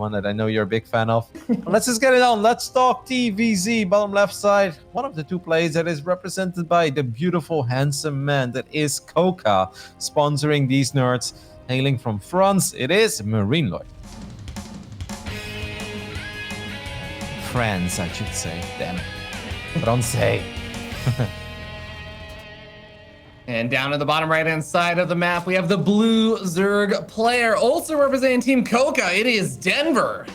one that I know you're a big fan of. Let's just get it on. Let's talk TVZ, bottom left side. One of the two plays that is represented by the beautiful, handsome man that is Coca, sponsoring these nerds. Hailing from France, it is MarineLord. France, I should say. Damn it. Francais. And down at the bottom right-hand side of the map, we have the blue Zerg player. Also representing Team Coca, it is Denver.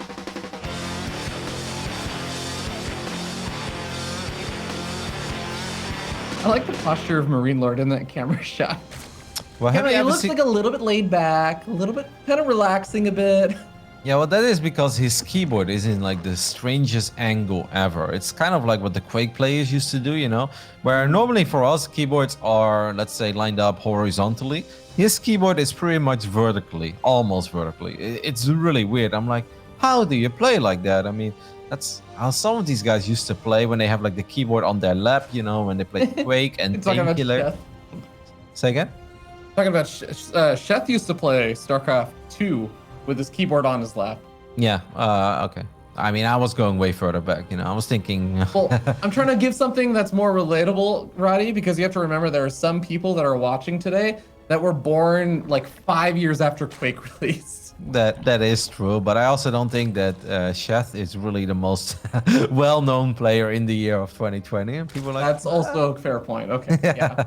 I like the posture of MarineLord in that camera shot. Well, He looks like a little bit laid back, a little bit kind of relaxing a bit. Yeah, well, that is because his keyboard is in like the strangest angle ever. It's kind of like what the Quake players used to do, you know, where normally for us keyboards are, let's say, lined up horizontally. His keyboard is pretty much vertically, almost vertically. It's really weird. I'm like, how do you play like that? I mean, that's how some of these guys used to play when they have like the keyboard on their lap, you know, when they play Quake and Painkiller. Say again? Talking about Sheth used to play StarCraft 2 with his keyboard on his lap. Yeah, okay. I mean, I was going way further back, you know. I was thinking... Well, I'm trying to give something that's more relatable, Roddy, because you have to remember there are some people that are watching today that were born like 5 years after Quake release. That is true, but I also don't think that Sheth is really the most well-known player in the year of 2020. And people like... That's also a fair point. Okay, yeah.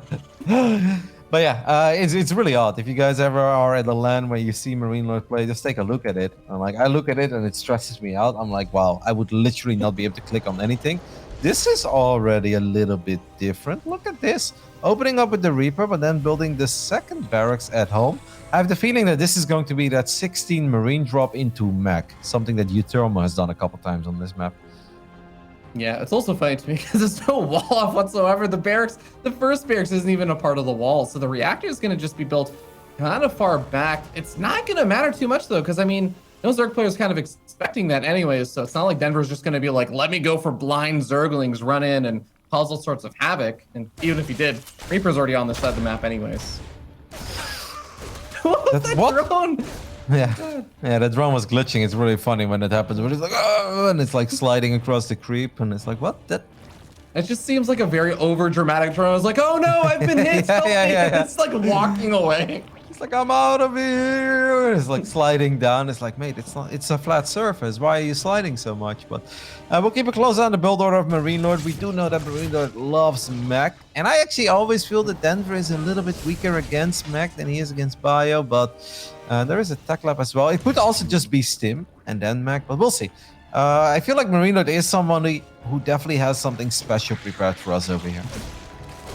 But yeah, it's really odd. If you guys ever are at a LAN where you see MarineLord play, just take a look at it. And like, I look at it and it stresses me out. I'm like, wow, I would literally not be able to click on anything. This is already a little bit different. Look at this. Opening up with the Reaper, but then building the second barracks at home. I have the feeling that this is going to be that 16 Marine drop into mech. Something that Utherma has done a couple times on this map. Yeah, it's also funny to me because there's no wall off whatsoever. The first barracks isn't even a part of the wall. So the reactor is going to just be built kind of far back. It's not going to matter too much though, because I mean, those Zerg players kind of expecting that anyways. So it's not like Denver's just going to be like, let me go for blind Zerglings, run in and cause all sorts of havoc. And even if he did, Reaper's already on this side of the map anyways. What was that drone? Yeah, the drone was glitching. It's really funny when it happens. But it's like, oh, and it's like sliding across the creep, and it's like, what? It just seems like a very over dramatic drone. I was like, oh no, I've been hit. Yeah. It's like walking away. It's like, I'm out of here. It's like sliding down. It's like, mate, it's a flat surface. Why are you sliding so much? But we'll keep a close eye on the build order of MarineLord. We do know that MarineLord loves mech. And I actually always feel that Denver is a little bit weaker against mech than he is against bio. But there is a tech lab as well. It could also just be Stim and then mech, but we'll see. I feel like MarineLord is somebody who definitely has something special prepared for us over here.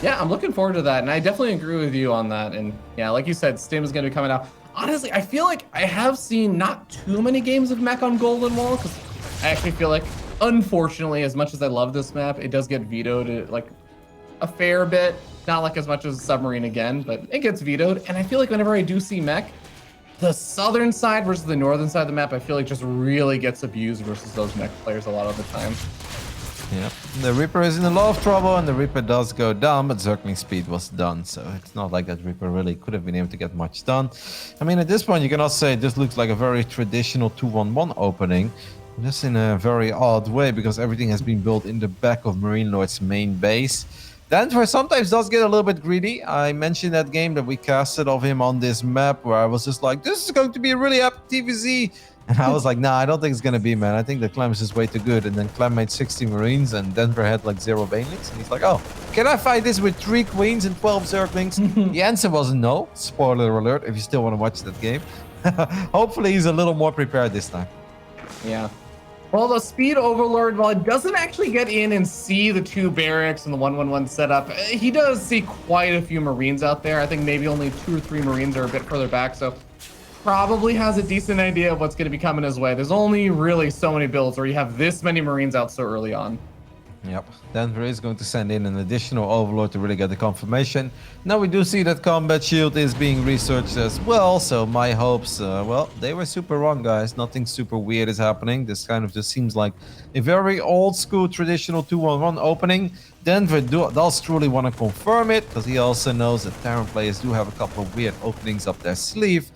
Yeah, I'm looking forward to that, and I definitely agree with you on that. And yeah, like you said, Stim is going to be coming out. Honestly, I feel like I have seen not too many games of mech on Golden Wall, because I actually feel like, unfortunately, as much as I love this map, it does get vetoed like a fair bit. Not like as much as Submarine again, but it gets vetoed. And I feel like whenever I do see mech, the southern side versus the northern side of the map, I feel like just really gets abused versus those mech players a lot of the time. Yeah, the Reaper is in a lot of trouble, and the Reaper does go down, but Zergling speed was done, so it's not like that Reaper really could have been able to get much done. I mean, at this point, you can also say this looks like a very traditional 2-1-1 opening, just in a very odd way, because everything has been built in the back of MarineLord's main base. Denver sometimes does get a little bit greedy. I mentioned that game that we casted of him on this map, where I was just like, this is going to be a really epic TVZ. And I was like, nah, I don't think it's going to be, man. I think the Clem is just way too good. And then Clem made 60 Marines and Denver had like 0 Banelings. And he's like, oh, can I fight this with 3 Queens and 12 Zerglings? The answer was no. Spoiler alert, if you still want to watch that game. Hopefully he's a little more prepared this time. Yeah. Well, the Speed Overlord, while it doesn't actually get in and see the 2 barracks and the 1-1-1 setup, he does see quite a few Marines out there. I think maybe only 2 or 3 Marines are a bit further back. So probably has a decent idea of what's going to be coming his way. There's only really so many builds where you have this many Marines out so early on. Yep, Denver is going to send in an additional Overlord to really get the confirmation. Now we do see that Combat Shield is being researched as well, so my hopes, well, they were super wrong, guys. Nothing super weird is happening. This kind of just seems like a very old school traditional 2-1-1 opening. Denver does truly want to confirm it, because he also knows that Terran players do have a couple of weird openings up their sleeve.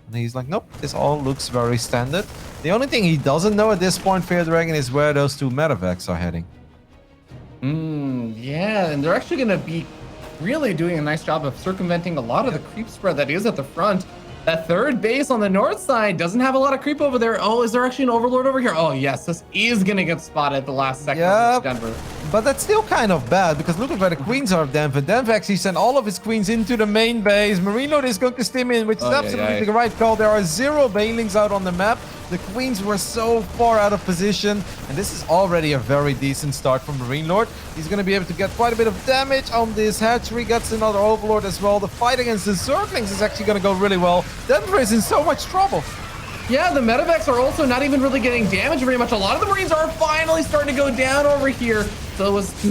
And he's like, nope, this all looks very standard. The only thing he doesn't know at this point, Fear Dragon, is where those two medevacs are heading. Yeah, and they're actually going to be really doing a nice job of circumventing a lot of the creep spread that is at the front. That third base on the north side doesn't have a lot of creep over there. Oh, is there actually an overlord over here? Oh, yes, this is going to get spotted at the last second of Denver. But that's still kind of bad, because look at where the queens are of Denver. Denver actually sent all of his queens into the main base. MarineLord is going to stim in, which is absolutely the right call. There are 0 banelings out on the map. The queens were so far out of position, and this is already a very decent start from MarineLord. He's going to be able to get quite a bit of damage on this hatchery. Gets another overlord as well. The fight against the Zerglings is actually going to go really well. Denver is in so much trouble. Yeah, the medevacs are also not even really getting damaged very much. A lot of the Marines are finally starting to go down over here. So those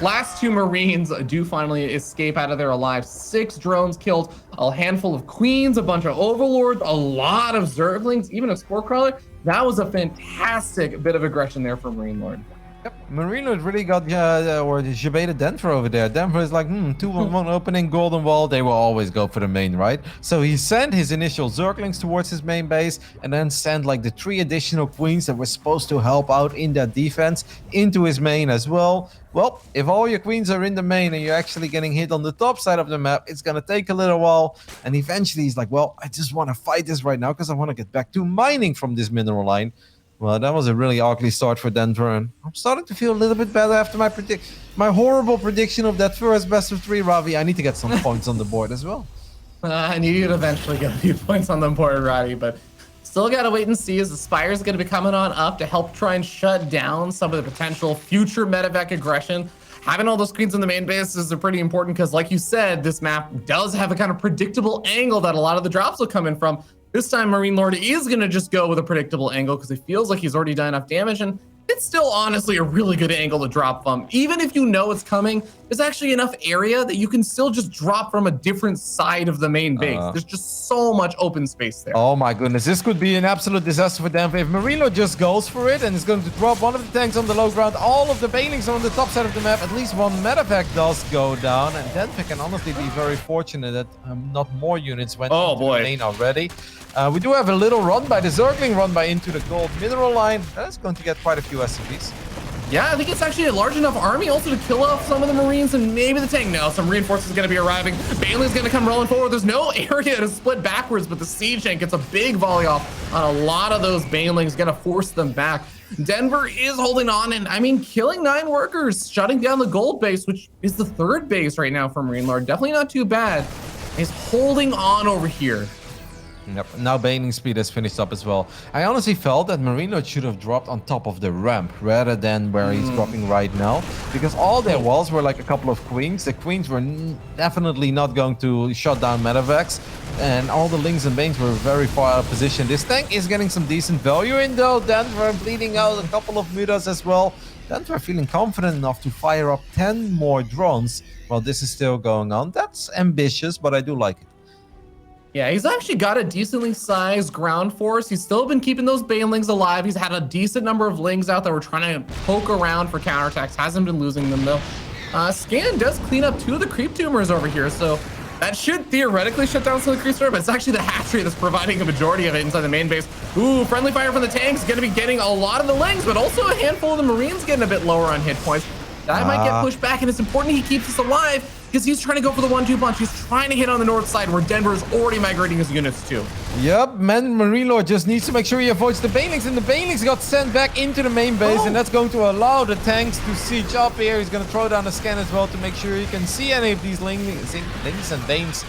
last two Marines do finally escape out of there alive. 6 drones killed, a handful of queens, a bunch of overlords, a lot of Zerglings, even a spore crawler. That was a fantastic bit of aggression there for MarineLord. Yep, MarineLord really got debated Denver over there. Denver is like, 2-1 opening, golden wall. They will always go for the main, right? So he sent his initial Zerglings towards his main base, and then sent like the 3 additional queens that were supposed to help out in that defense into his main as well. Well, if all your queens are in the main and you're actually getting hit on the top side of the map, it's gonna take a little while. And eventually he's like, well, I just want to fight this right now because I want to get back to mining from this mineral line. Well, that was a really ugly start for Denver, and I'm starting to feel a little bit better after my horrible prediction of that first best of 3, Ravi. I need to get some points on the board as well. I knew you'd eventually get a few points on the board, Ravi, but still gotta wait and see as the Spire's gonna be coming on up to help try and shut down some of the potential future medevac aggression. Having all those queens in the main base is pretty important because, like you said, this map does have a kind of predictable angle that a lot of the drops will come in from. This time, MarineLord is going to just go with a predictable angle because it feels like he's already done enough damage, and it's still honestly a really good angle to drop from. Even if you know it's coming, there's actually enough area that you can still just drop from a different side of the main base. There's just so much open space there. Oh my goodness, this could be an absolute disaster for Denver. If MarineLord just goes for it and is going to drop one of the tanks on the low ground, all of the banelings are on the top side of the map, at least one medevac does go down, and Denver can honestly be very fortunate that not more units went into the main already. We do have a little run by the Zergling, run by into the gold mineral line. That's going to get quite a few SCVs. Yeah, I think it's actually a large enough army also to kill off some of the Marines and maybe the tank. No, some reinforcements are going to be arriving. Baneling's going to come rolling forward. There's no area to split backwards, but the siege tank gets a big volley off on a lot of those Banelings, going to force them back. Denver is holding on, and I mean, killing 9 workers, shutting down the gold base, which is the 3rd base right now for MarineLord. Definitely not too bad. He's holding on over here. Yep. Now baning speed has finished up as well. I honestly felt that MarineLord should have dropped on top of the ramp rather than where he's dropping right now, because all there was were like a couple of queens. The queens were definitely not going to shut down medevacs, and all the lings and banes were very far out of position. This tank is getting some decent value in though. Denver bleeding out a couple of mutas as well. Denver feeling confident enough to fire up 10 more drones while this is still going on. That's ambitious, but I do like it. Yeah, he's actually got a decently sized ground force. He's still been keeping those banelings alive. He's had a decent number of lings out that were trying to poke around for counterattacks. Hasn't been losing them though. Scan does clean up 2 of the creep tumors over here, so that should theoretically shut down some of the creep tumors, but it's actually the hatchery that's providing a majority of it inside the main base. Ooh, friendly fire from the tanks, gonna be getting a lot of the lings, but also a handful of the Marines getting a bit lower on hit points. That might get pushed back, and it's important he keeps us alive because he's trying to go for the 1-2 punch. He's trying to hit on the north side where Denver is already migrating his units to. Yep, man, MarineLord just needs to make sure he avoids the banelings, and the banelings got sent back into the main base, and that's going to allow the tanks to siege up here. He's going to throw down a scan as well to make sure he can see any of these lings and banes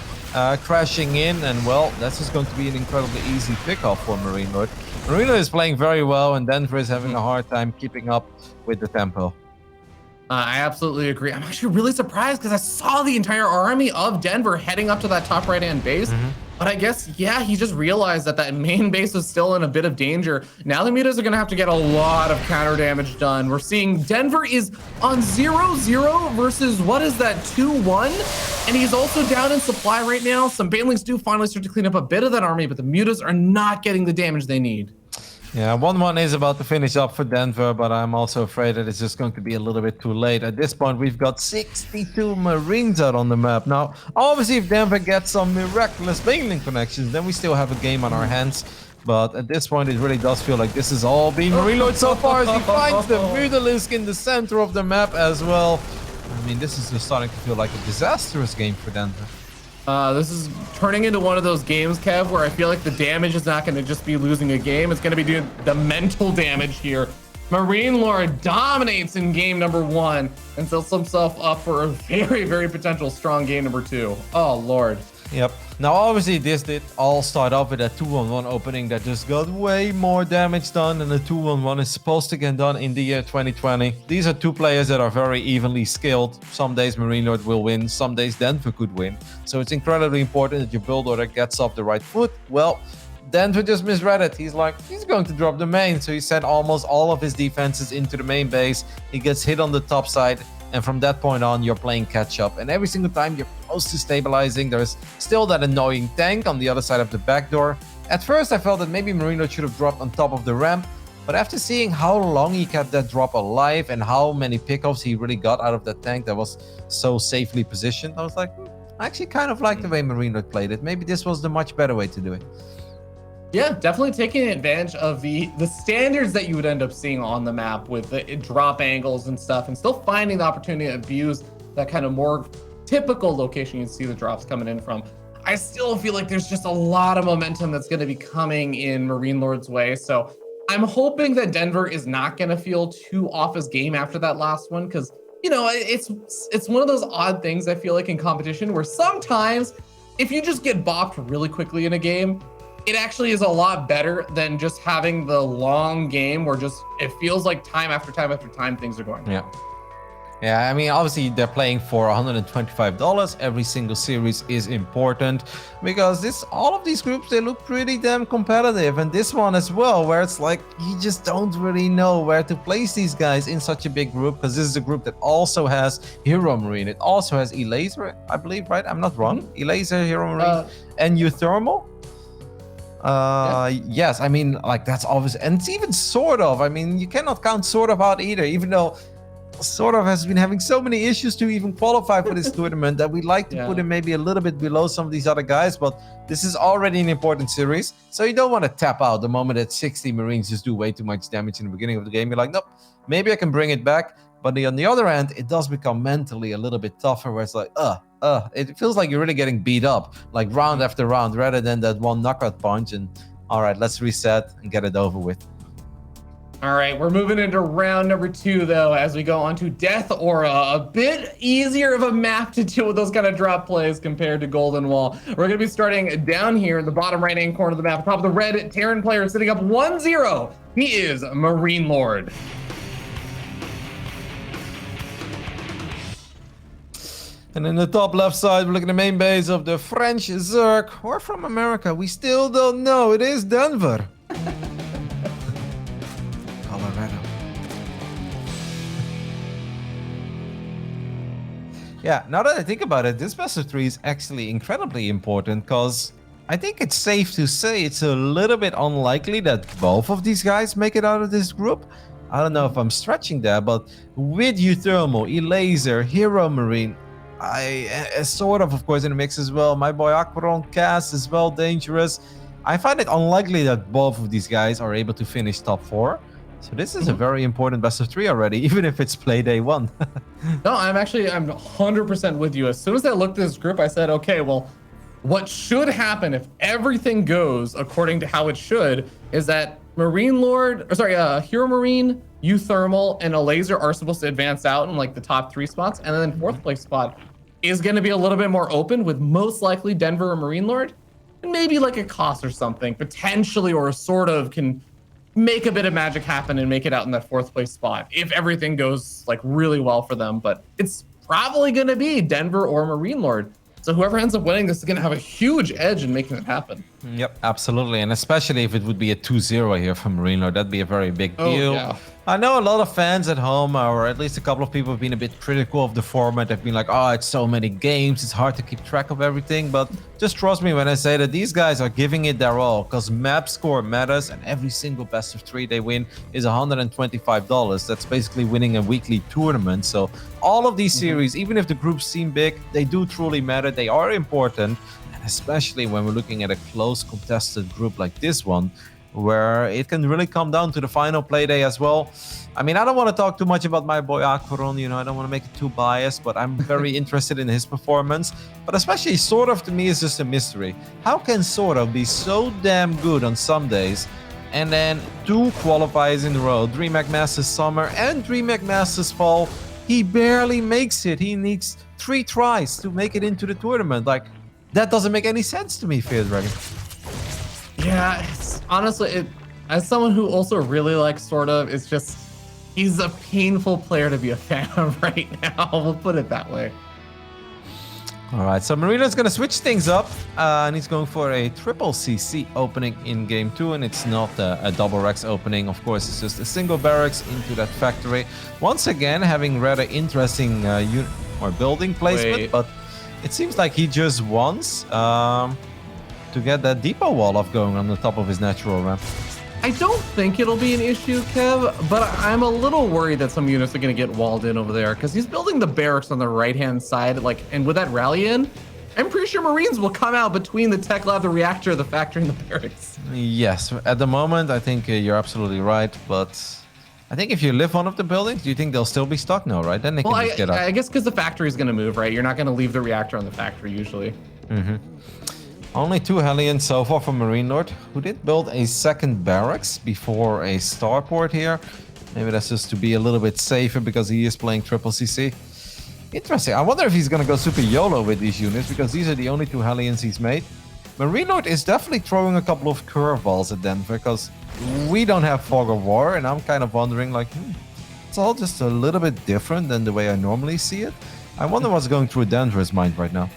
crashing in, and well, that's just going to be an incredibly easy pickoff for MarineLord. MarineLord is playing very well, and Denver is having a hard time keeping up with the tempo. I absolutely agree. I'm actually really surprised because I saw the entire army of Denver heading up to that top right-hand base. But I guess, yeah, he just realized that that main base was still in a bit of danger. Now the mutas are going to have to get a lot of counter damage done. We're seeing Denver is on 0-0 versus, what is that, 2-1? And he's also down in supply right now. Some banelings do finally start to clean up a bit of that army, but the mutas are not getting the damage they need. Yeah, 1-1 is about to finish up for Denver, but I'm also afraid that it's just going to be a little bit too late. At this point, we've got 62 Marines out on the map. Now, obviously, if Denver gets some miraculous Baneling connections, then we still have a game on our hands. But at this point, it really does feel like this has all been MarineLord so far as he finds the Mutalisk in the center of the map as well. I mean, this is just starting to feel like a disastrous game for Denver. This is turning into one of those games, Kev, where I feel like the damage is not going to just be losing a game. It's going to be doing the mental damage here. MarineLord dominates in game number 1 and sets himself up for a very, very potential strong game number 2. Oh, Lord. Yep. Now, obviously, this did all start off with a 2-on-1 opening that just got way more damage done, and the 2-on-1 is supposed to get done in the year 2020. These are two players that are very evenly skilled. Some days MarineLord will win, some days Denver could win. So it's incredibly important that your build order gets off the right foot. Well, Denver just misread it. He's like, he's going to drop the main. So he sent almost all of his defenses into the main base. He gets hit on the top side. And from that point on, you're playing catch up. And every single time you're close to stabilizing, there's still that annoying tank on the other side of the back door. At first, I felt that maybe MarineLord should have dropped on top of the ramp. But after seeing how long he kept that drop alive and how many pickoffs he really got out of that tank that was so safely positioned, I was like, I actually kind of like the way MarineLord played it. Maybe this was the much better way to do it. Yeah, definitely taking advantage of the standards that you would end up seeing on the map with the drop angles and stuff, and still finding the opportunity to abuse that kind of more typical location you'd see the drops coming in from. I still feel like there's just a lot of momentum that's going to be coming in MarineLord's way. So I'm hoping that Denver is not going to feel too off his game after that last one, because, you know, it's one of those odd things I feel like in competition where sometimes if you just get bopped really quickly in a game, it actually is a lot better than just having the long game where just it feels like time after time after time things are going. Yeah, I mean, obviously they're playing for $125. Every single series is important because all of these groups, they look pretty damn competitive. And this one as well, where it's like you just don't really know where to place these guys in such a big group, because this is a group that also has Hero Marine. It also has Elaser, I believe, right? I'm not wrong. Elaser, Hero Marine, and Euthermal. Yes, I mean, like, that's obvious. And it's even sort of, I mean, you cannot count sort of out either, even though sort of has been having so many issues to even qualify for this tournament that we'd like to put him maybe a little bit below some of these other guys. But this is already an important series, so you don't want to tap out the moment that 60 Marines just do way too much damage in the beginning of the game. You're like, nope, maybe I can bring it back. But on the other end, it does become mentally a little bit tougher, where it's like, it feels like you're really getting beat up, like round after round, rather than that one knockout punch. And all right, let's reset and get it over with. All right, we're moving into round number 2, though, as we go on to Death Aura. A bit easier of a map to deal with those kind of drop plays compared to Golden Wall. We're going to be starting down here in the bottom right-hand corner of the map. Top of the red Terran player sitting up 1-0. He is MarineLord. And in the top left side, we're looking at the main base of the French Zerg, or from America. We still don't know. It is Denver. Colorado. Yeah, now that I think about it, this best of 3 is actually incredibly important, because I think it's safe to say it's a little bit unlikely that both of these guys make it out of this group. I don't know if I'm stretching there, but with Euthermal, Elaser, Hero Marine, sort of course, in the mix as well. My boy Aquaron, Cass as well, dangerous. I find it unlikely that both of these guys are able to finish top 4. So this is a very important best of 3 already, even if it's play day 1. No, I'm 100% with you. As soon as I looked at this group, I said, okay, well, what should happen if everything goes according to how it should is that Hero Marine, Euthermal, and Elaser are supposed to advance out in like the top 3 spots, and then 4th place spot is going to be a little bit more open with most likely Denver or MarineLord, and maybe like a Cost or something potentially, or sort of can make a bit of magic happen and make it out in that 4th place spot if everything goes like really well for them. But it's probably going to be Denver or MarineLord. So whoever ends up winning this is going to have a huge edge in making it happen. Yep, absolutely. And especially if it would be a 2-0 here from MarineLord, that'd be a very big Oh, deal. yeah. I know a lot of fans at home, or at least a couple of people have been a bit critical of the format. They've been like, oh, it's so many games, it's hard to keep track of everything. But just trust me when I say that these guys are giving it their all, because map score matters, and every single best of 3 they win is $125. That's basically winning a weekly tournament. So all of these series, even if the groups seem big, they do truly matter. They are important, and especially when we're looking at a close contested group like this one, where it can really come down to the final play day as well. I mean, I don't want to talk too much about my boy Akron, you know, I don't want to make it too biased, but I'm very interested in his performance. But especially Sort of, to me, is just a mystery. How can Sort of be so damn good on some days, and then 2 qualifiers in a row, DreamHack Masters Summer and DreamHack Masters Fall, he barely makes it. He needs 3 tries to make it into the tournament. Like, that doesn't make any sense to me, Fear Dragon. Yeah, it's honestly, as someone who also really likes Sort of, it's just, he's a painful player to be a fan of right now. We'll put it that way. All right, so Marino's going to switch things up, and he's going for a triple CC opening in game 2, and it's not a double Rex opening. Of course, it's just a single barracks into that factory. Once again, having rather interesting building placement, but it seems like he just wants to get that depot wall off going on the top of his natural ramp. I don't think it'll be an issue, Kev, but I'm a little worried that some units are going to get walled in over there, because he's building the barracks on the right-hand side, and with that rally in, I'm pretty sure Marines will come out between the tech lab, the reactor, the factory, and the barracks. Yes, at the moment, I think you're absolutely right, but I think if you live one of the buildings, do you think they'll still be stuck? No, right? Then they can just get up. I guess because the factory is going to move, right? You're not going to leave the reactor on the factory usually. Only 2 Hellions so far from MarineLord, who did build a second barracks before a starport here. Maybe that's just to be a little bit safer because he is playing triple CC. Interesting. I wonder if he's going to go super YOLO with these units, because these are the only 2 Hellions he's made. MarineLord is definitely throwing a couple of curveballs at Denver, because we don't have Fog of War, and I'm kind of wondering, like, it's all just a little bit different than the way I normally see it. I wonder what's going through Denver's mind right now.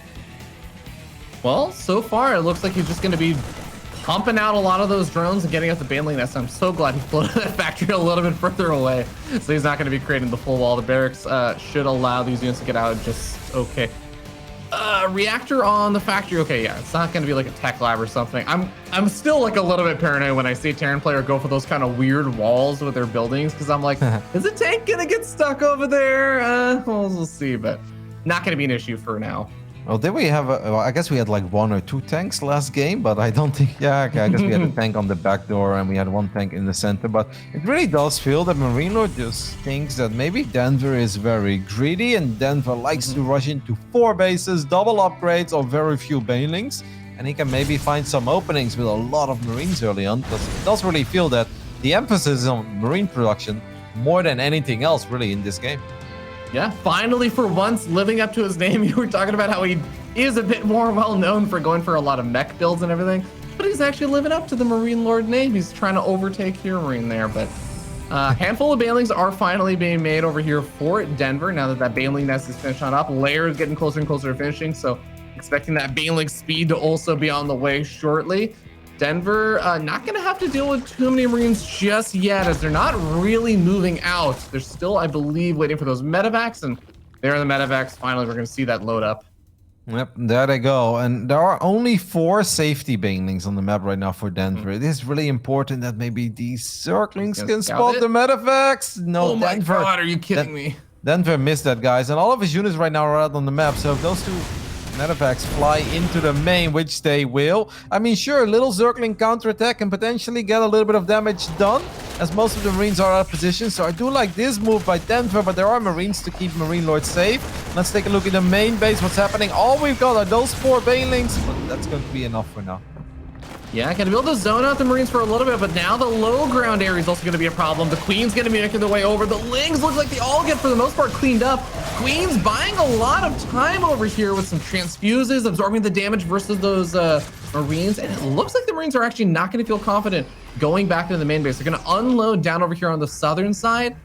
Well, so far, it looks like he's just going to be pumping out a lot of those drones and getting out the Baneling Nest. I'm so glad he floated that factory a little bit further away, so he's not going to be creating the full wall. The barracks should allow these units to get out just okay. Reactor on the factory. Okay, yeah, it's not going to be like a tech lab or something. I'm still like a little bit paranoid when I see a Terran player go for those kind of weird walls with their buildings, because I'm like, is the tank going to get stuck over there? We'll see, but not going to be an issue for now. Well, did we have well, I guess we had like 1 or 2 tanks last game, but I don't think, yeah, okay, I guess we had a tank on the back door and we had 1 tank in the center, but it really does feel that MarineLord just thinks that maybe Denver is very greedy, and Denver likes to rush into 4 bases, double upgrades, or very few banelings, and he can maybe find some openings with a lot of Marines early on, because it does really feel that the emphasis is on Marine production more than anything else really in this game. Yeah, finally, for once, living up to his name. You were talking about how he is a bit more well-known for going for a lot of mech builds and everything, but he's actually living up to the MarineLord name. He's trying to overtake your Marine there, but a handful of Banelings are finally being made over here for Denver now that Baneling Nest is finished on up. Lair is getting closer and closer to finishing, so expecting that Baneling speed to also be on the way shortly. Denver not going to have to deal with too many Marines just yet, as they're not really moving out. They're still, I believe, waiting for those medevacs, and there are the medevacs. Finally, we're going to see that load up. Yep, there they go. And there are only 4 safety banelings on the map right now for Denver. It is really important that maybe these Zerglings can spot the medevacs. No, oh my Denver. God, are you kidding me? Denver missed that, guys. And all of his units right now are out on the map. So if those 2 medevacs fly into the main, which they will, I mean, sure, a little Zergling counterattack can potentially get a little bit of damage done, as most of the Marines are out of position. So I do like this move by Denver, but there are Marines to keep MarineLord safe. Let's take a look at the main base, what's happening. All we've got are those 4 banelings, but that's going to be enough for now. Yeah, gonna build the zone out the Marines for a little bit, but now the low ground area is also gonna be a problem. The Queen's gonna be making their way over. The Lings look like they all get, for the most part, cleaned up. Queen's buying a lot of time over here with some transfuses, absorbing the damage versus those Marines, and it looks like the Marines are actually not gonna feel confident going back to the main base. They're gonna unload down over here on the southern side.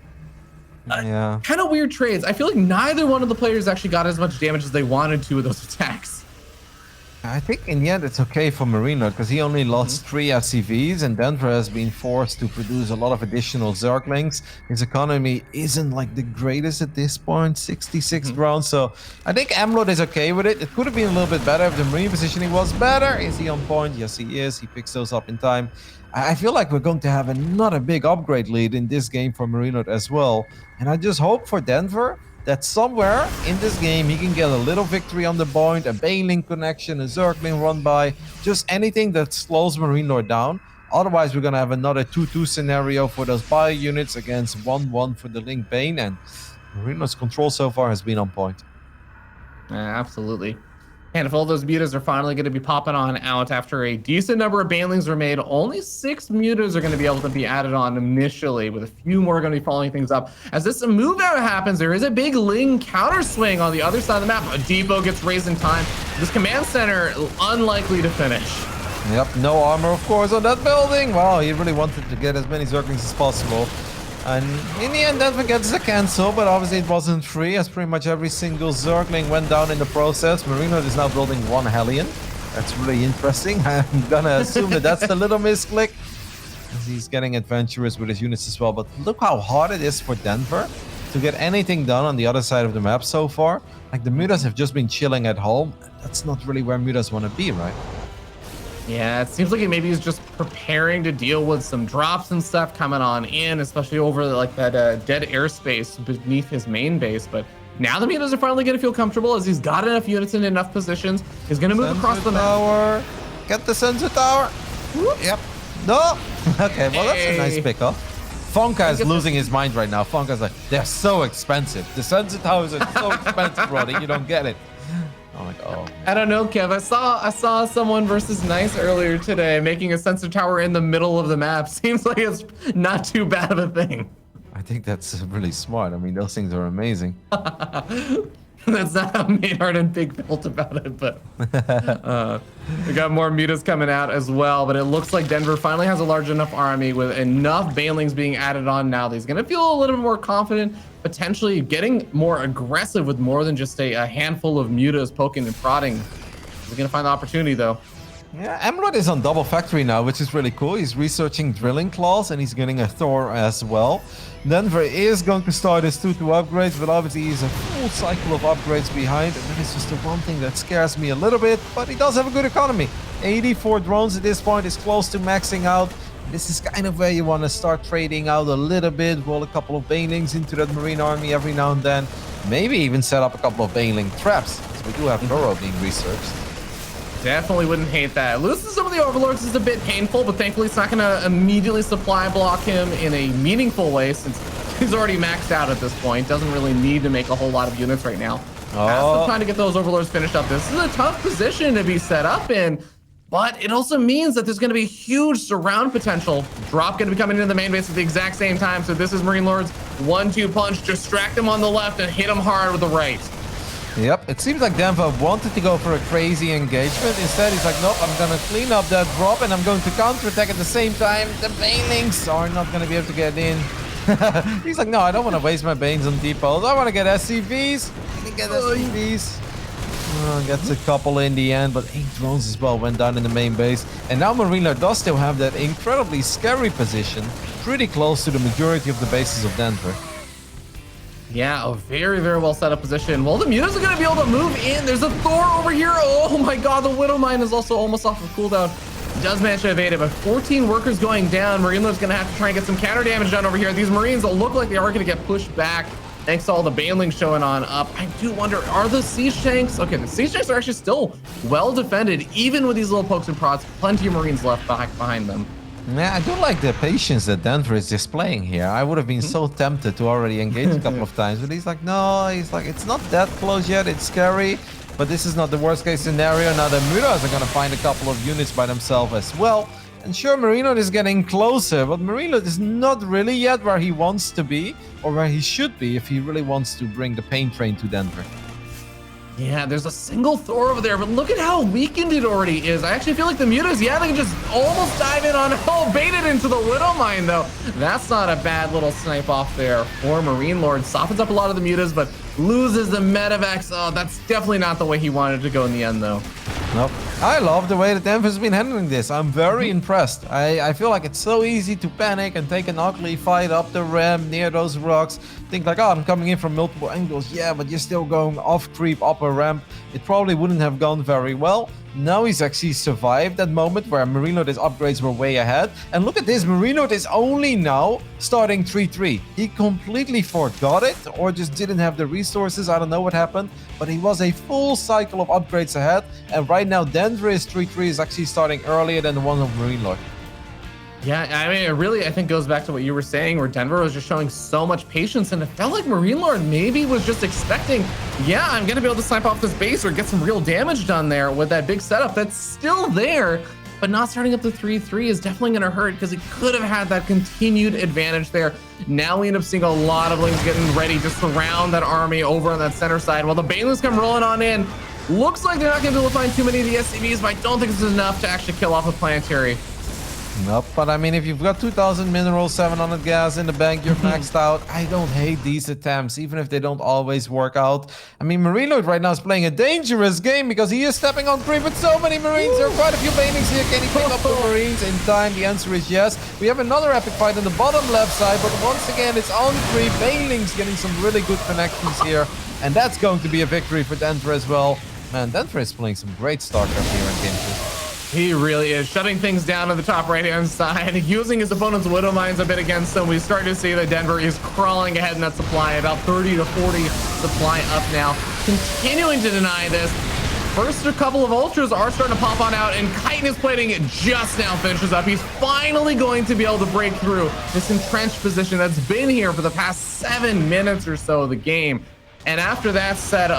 Yeah. Kind of weird trades. I feel like neither one of the players actually got as much damage as they wanted to with those attacks. I think in the end it's okay for MarineLord because he only lost 3 SCVs and Denver has been forced to produce a lot of additional Zerglings. His economy isn't like the greatest at this point, 66 rounds. So I think MarineLord is okay with it. It could have been a little bit better if the Marine positioning was better. Is he on point? Yes, he is. He picks those up in time. I feel like we're going to have another big upgrade lead in this game for MarineLord as well. And I just hope for Denver that somewhere in this game he can get a little victory on the point, a Baneling connection, a Zergling run by, just anything that slows MarineLord down. Otherwise, we're going to have another 2-2 scenario for those bio units against 1-1 for the Link Bane, and MarineLord's control so far has been on point. Absolutely. And if all those mutas are finally going to be popping on out after a decent number of banelings were made, only 6 mutas are going to be able to be added on initially, with a few more going to be following things up. As this move out happens, there is a big Ling counter swing on the other side of the map. A depot gets raised in time. This command center, unlikely to finish. Yep, no armor, of course, on that building. Wow, he really wanted to get as many Zerglings as possible. And in the end, Denver gets the cancel, but obviously it wasn't free, as pretty much every single Zergling went down in the process. MarineLord is now building 1 Hellion. That's really interesting. I'm gonna assume that that's the little misclick, as he's getting adventurous with his units as well. But look how hard it is for Denver to get anything done on the other side of the map so far. Like, the mutas have just been chilling at home. That's not really where mutas want to be, right? Yeah, it seems like maybe he's just preparing to deal with some drops and stuff coming on in, especially over like that dead airspace beneath his main base. But now the mutas are finally going to feel comfortable as he's got enough units in enough positions. He's going to move across the tower. Get the sensor tower. Whoop. Yep. No. Okay, well, that's a nice pickup. Fonka is losing his mind right now. Fonka's like, they're so expensive. The sensor towers are so expensive, brother. You don't get it. I'm like, oh. I don't know, Kev. I saw someone versus Nice earlier today making a sensor tower in the middle of the map. Seems like it's not too bad of a thing. I think that's really smart. I mean, those things are amazing. That's not how MarineLord and Big felt about it, but we got more mutas coming out as well. But it looks like Denver finally has a large enough army with enough banelings being added on now that he's going to feel a little bit more confident, potentially getting more aggressive with more than just a handful of mutas poking and prodding. He's going to find the opportunity, though. Yeah, MarineLord is on double factory now, which is really cool. He's researching drilling claws and he's getting a Thor as well. Denver is going to start his 2-2 upgrades, but obviously he's a full cycle of upgrades behind. And that is just the one thing that scares me a little bit, but he does have a good economy. 84 drones at this point is close to maxing out. This is kind of where you want to start trading out a little bit, roll a couple of banelings into that Marine army every now and then. Maybe even set up a couple of baneling traps, because we do have Burrow being researched. Definitely wouldn't hate that. Losing some of the overlords is a bit painful, but thankfully it's not going to immediately supply block him in a meaningful way since he's already maxed out at this point. Doesn't really need to make a whole lot of units right now. That's trying to get those overlords finished up. This is a tough position to be set up in, but it also means that there's going to be huge surround potential. Drop going to be coming into the main base at the exact same time. So this is MarineLord's 1-2 punch. Distract him on the left and hit him hard with the right. Yep, it seems like Denver wanted to go for a crazy engagement. Instead, he's like, nope, I'm going to clean up that drop and I'm going to counterattack at the same time. The banelings are not going to be able to get in. He's like, no, I don't want to waste my banes on depots. I want to get SCVs. I can get SCVs. Gets a couple in the end, but 8 drones as well went down in the main base. And now MarineLord does still have that incredibly scary position, pretty close to the majority of the bases of Denver. Yeah, a very, very well set up position. Well, the mutas are going to be able to move in. There's a Thor over here. Oh my god, the Widow Mine is also almost off of cooldown. Does manage to evade it, but 14 workers going down. MarineLord's going to have to try and get some counter damage done over here. These Marines look like they are going to get pushed back thanks to all the banelings showing on up. I do wonder, are the siege tanks? Okay, the siege tanks are actually still well defended, even with these little pokes and prods. Plenty of Marines left behind them. Yeah, I do like the patience that Denver is displaying here. I would have been so tempted to already engage a couple of times, but he's like, no, he's like, it's not that close yet. It's scary, but this is not the worst case scenario. Now the mutas are going to find a couple of units by themselves as well. And sure, MarineLord is getting closer, but MarineLord is not really yet where he wants to be or where he should be if he really wants to bring the pain train to Denver. Yeah, there's a single Thor over there, but look at how weakened it already is. I actually feel like the mutas, yeah, they can just almost dive in on, baited into the Widow Mine, though. That's not a bad little snipe off there for MarineLord. Softens up a lot of the mutas, but loses the medevacs. Oh, that's definitely not the way he wanted to go in the end, though. Nope. I love the way that Denver's been handling this. I'm very impressed. I feel like it's so easy to panic and take an ugly fight up the ramp near those rocks. Think like, oh, I'm coming in from multiple angles. Yeah, but you're still going off creep up a ramp. It probably wouldn't have gone very well. Now he's actually survived that moment where MarineLord's upgrades were way ahead. And look at this, MarineLord is only now starting 3-3. He completely forgot it or just didn't have the resources. I don't know what happened, but he was a full cycle of upgrades ahead. And right now, Denver is 3-3 is actually starting earlier than the one of MarineLord. Yeah, I mean, it really, I think, goes back to what you were saying, where Denver was just showing so much patience, and it felt like MarineLord maybe was just expecting, yeah, I'm going to be able to snipe off this base or get some real damage done there with that big setup that's still there, but not starting up the 3-3 is definitely going to hurt because he could have had that continued advantage there. Now we end up seeing a lot of Lings getting ready to surround that army over on that center side while the Banelings come rolling on in. Looks like they're not going to be able to find too many of the SCVs, but I don't think this is enough to actually kill off a planetary. Nope, but I mean, if you've got 2,000 minerals, 700 gas in the bank, you're maxed out. I don't hate these attempts, even if they don't always work out. I mean, MarineLord right now is playing a dangerous game because he is stepping on creep with so many Marines. There are quite a few Banelings here. Can he pick up the Marines in time? The answer is yes. We have another epic fight on the bottom left side, but once again, it's on creep. Banelings getting some really good connections here, and that's going to be a victory for Denver as well. Man, Denver is playing some great StarCraft here in Game 2. He really is shutting things down on the top right-hand side, using his opponent's Widow Mines a bit against them. We start to see that Denver is crawling ahead in that supply, about 30 to 40 supply up now, continuing to deny this. First, a couple of Ultras are starting to pop on out, and Chitin is plating it just now finishes up. He's finally going to be able to break through this entrenched position that's been here for the past 7 minutes or so of the game. And after that set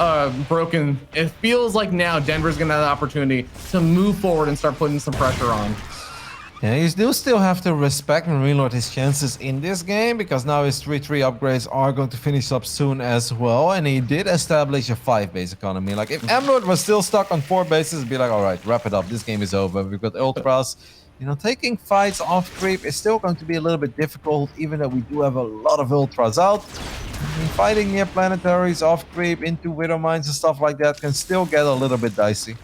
broken, it feels like now Denver's gonna have the opportunity to move forward and start putting some pressure on. Yeah, you do still have to respect MarineLord his chances in this game because now his 3-3 upgrades are going to finish up soon as well. And he did establish a 5-base economy. Like if MLord was still stuck on 4 bases, it'd be like, all right, wrap it up. This game is over. We've got Ultras. You know, taking fights off creep is still going to be a little bit difficult, even though we do have a lot of Ultras out. I mean, fighting near planetaries, off creep, into Widow Mines and stuff like that can still get a little bit dicey.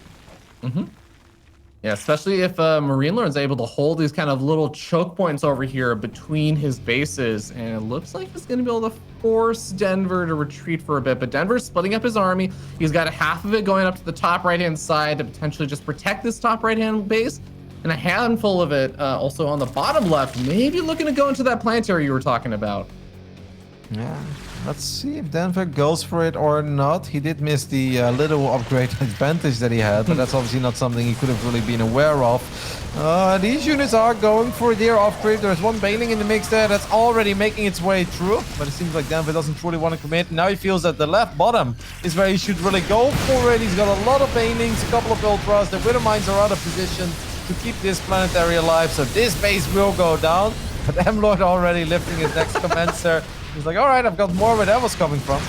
Yeah, especially if MarineLord's able to hold these kind of little choke points over here between his bases. And it looks like he's going to be able to force Denver to retreat for a bit. But Denver's splitting up his army. He's got a half of it going up to the top right-hand side to potentially just protect this top right-hand base. And a handful of it also on the bottom left, maybe looking to go into that planetary you were talking about. Yeah, let's see if Denver goes for it or not. He did miss the little upgrade advantage that he had, but that's obviously not something he could have really been aware of. These units are going for their off-creep. There's one Baneling in the mix there that's already making its way through, but it seems like Denver doesn't truly want to commit. Now he feels that the left bottom is where he should really go for it. He's got a lot of Banelings, a couple of Ultras. The Widow Mines are out of position to keep this planetary alive, so this base will go down. But MLord already lifting his next commencer. He's like, all right, I've got more where that was coming from.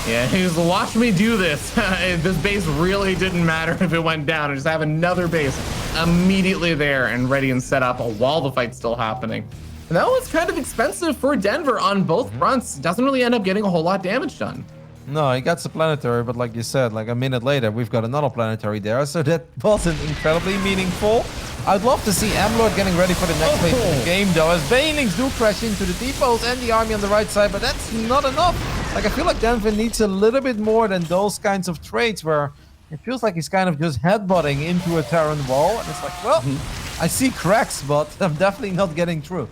Yeah, he's watch me do this. This base really didn't matter if it went down. I just have another base immediately there and ready and set up while the fight's still happening. And that was kind of expensive for Denver on both fronts. Doesn't really end up getting a whole lot of damage done. No, he got the planetary, but like you said, like a minute later, we've got another planetary there, so that wasn't incredibly meaningful. I'd love to see MLord getting ready for the next phase of the game, though, as Banelings do crash into the depots and the army on the right side, but that's not enough. Like, I feel like Denver needs a little bit more than those kinds of trades where it feels like he's kind of just headbutting into a Terran wall, and it's like, well, I see cracks, but I'm definitely not getting through.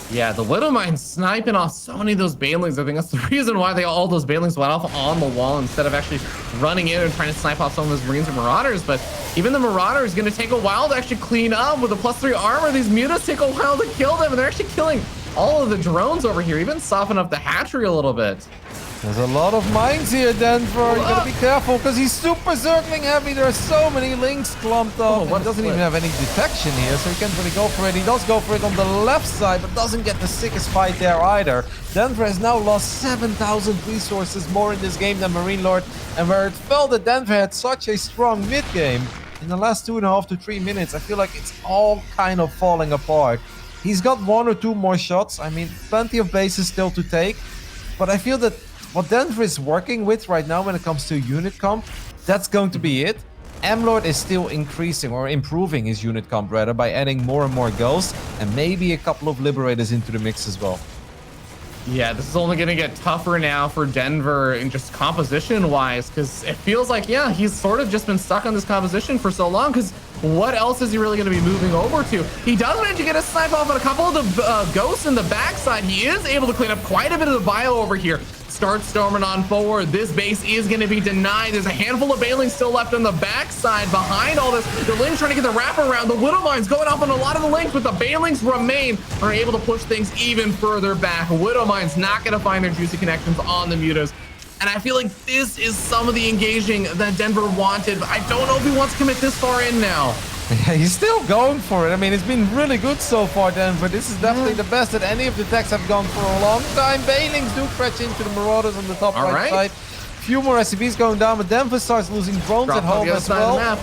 Yeah, the Widow Mine sniping off so many of those Banelings. I think that's the reason why all those Banelings went off on the wall instead of actually running in and trying to snipe off some of those Marines and Marauders. But even the Marauder is going to take a while to actually clean up with a +3 armor. These mutas take a while to kill them, and they're actually killing all of the drones over here, even soften up the hatchery a little bit. There's a lot of mines here, Denver. You gotta be careful because he's super circling heavy. There are so many links clumped up. He doesn't even have any detection here, so he can't really go for it. He does go for it on the left side, but doesn't get the sickest fight there either. Denver has now lost 7,000 resources more in this game than MarineLord, and where it felt that Denver had such a strong mid game, in the last 2.5 to 3 minutes, I feel like it's all kind of falling apart. He's got 1 or 2 more shots. I mean, plenty of bases still to take, but I feel that what Denver is working with right now when it comes to unit comp, that's going to be it. MarineLord is still increasing or improving his unit comp rather by adding more and more ghosts and maybe a couple of liberators into the mix as well. Yeah, this is only going to get tougher now for Denver in just composition-wise, because it feels like, yeah, he's sort of just been stuck on this composition for so long, because what else is he really going to be moving over to? He does manage to get a snipe off on a couple of the ghosts in the backside. He is able to clean up quite a bit of the bio over here. Start storming on forward. This base is going to be denied. There's a handful of Banelings still left on the backside behind all this. The Lings trying to get the wrap around. The Widowmine's going off on a lot of the Lings, but the Banelings remain, are able to push things even further back. Widowmine's not going to find their juicy connections on the Mutas. And I feel like this is some of the engaging that Denver wanted, but I don't know if he wants to commit this far in now. Yeah, he's still going for it. I mean, it's been really good so far, Denver. This is definitely the best that any of the techs have gone for a long time. Banelings do crash into the Marauders on the top right side. Few more SCVs going down, but Denver starts losing drones at home as well.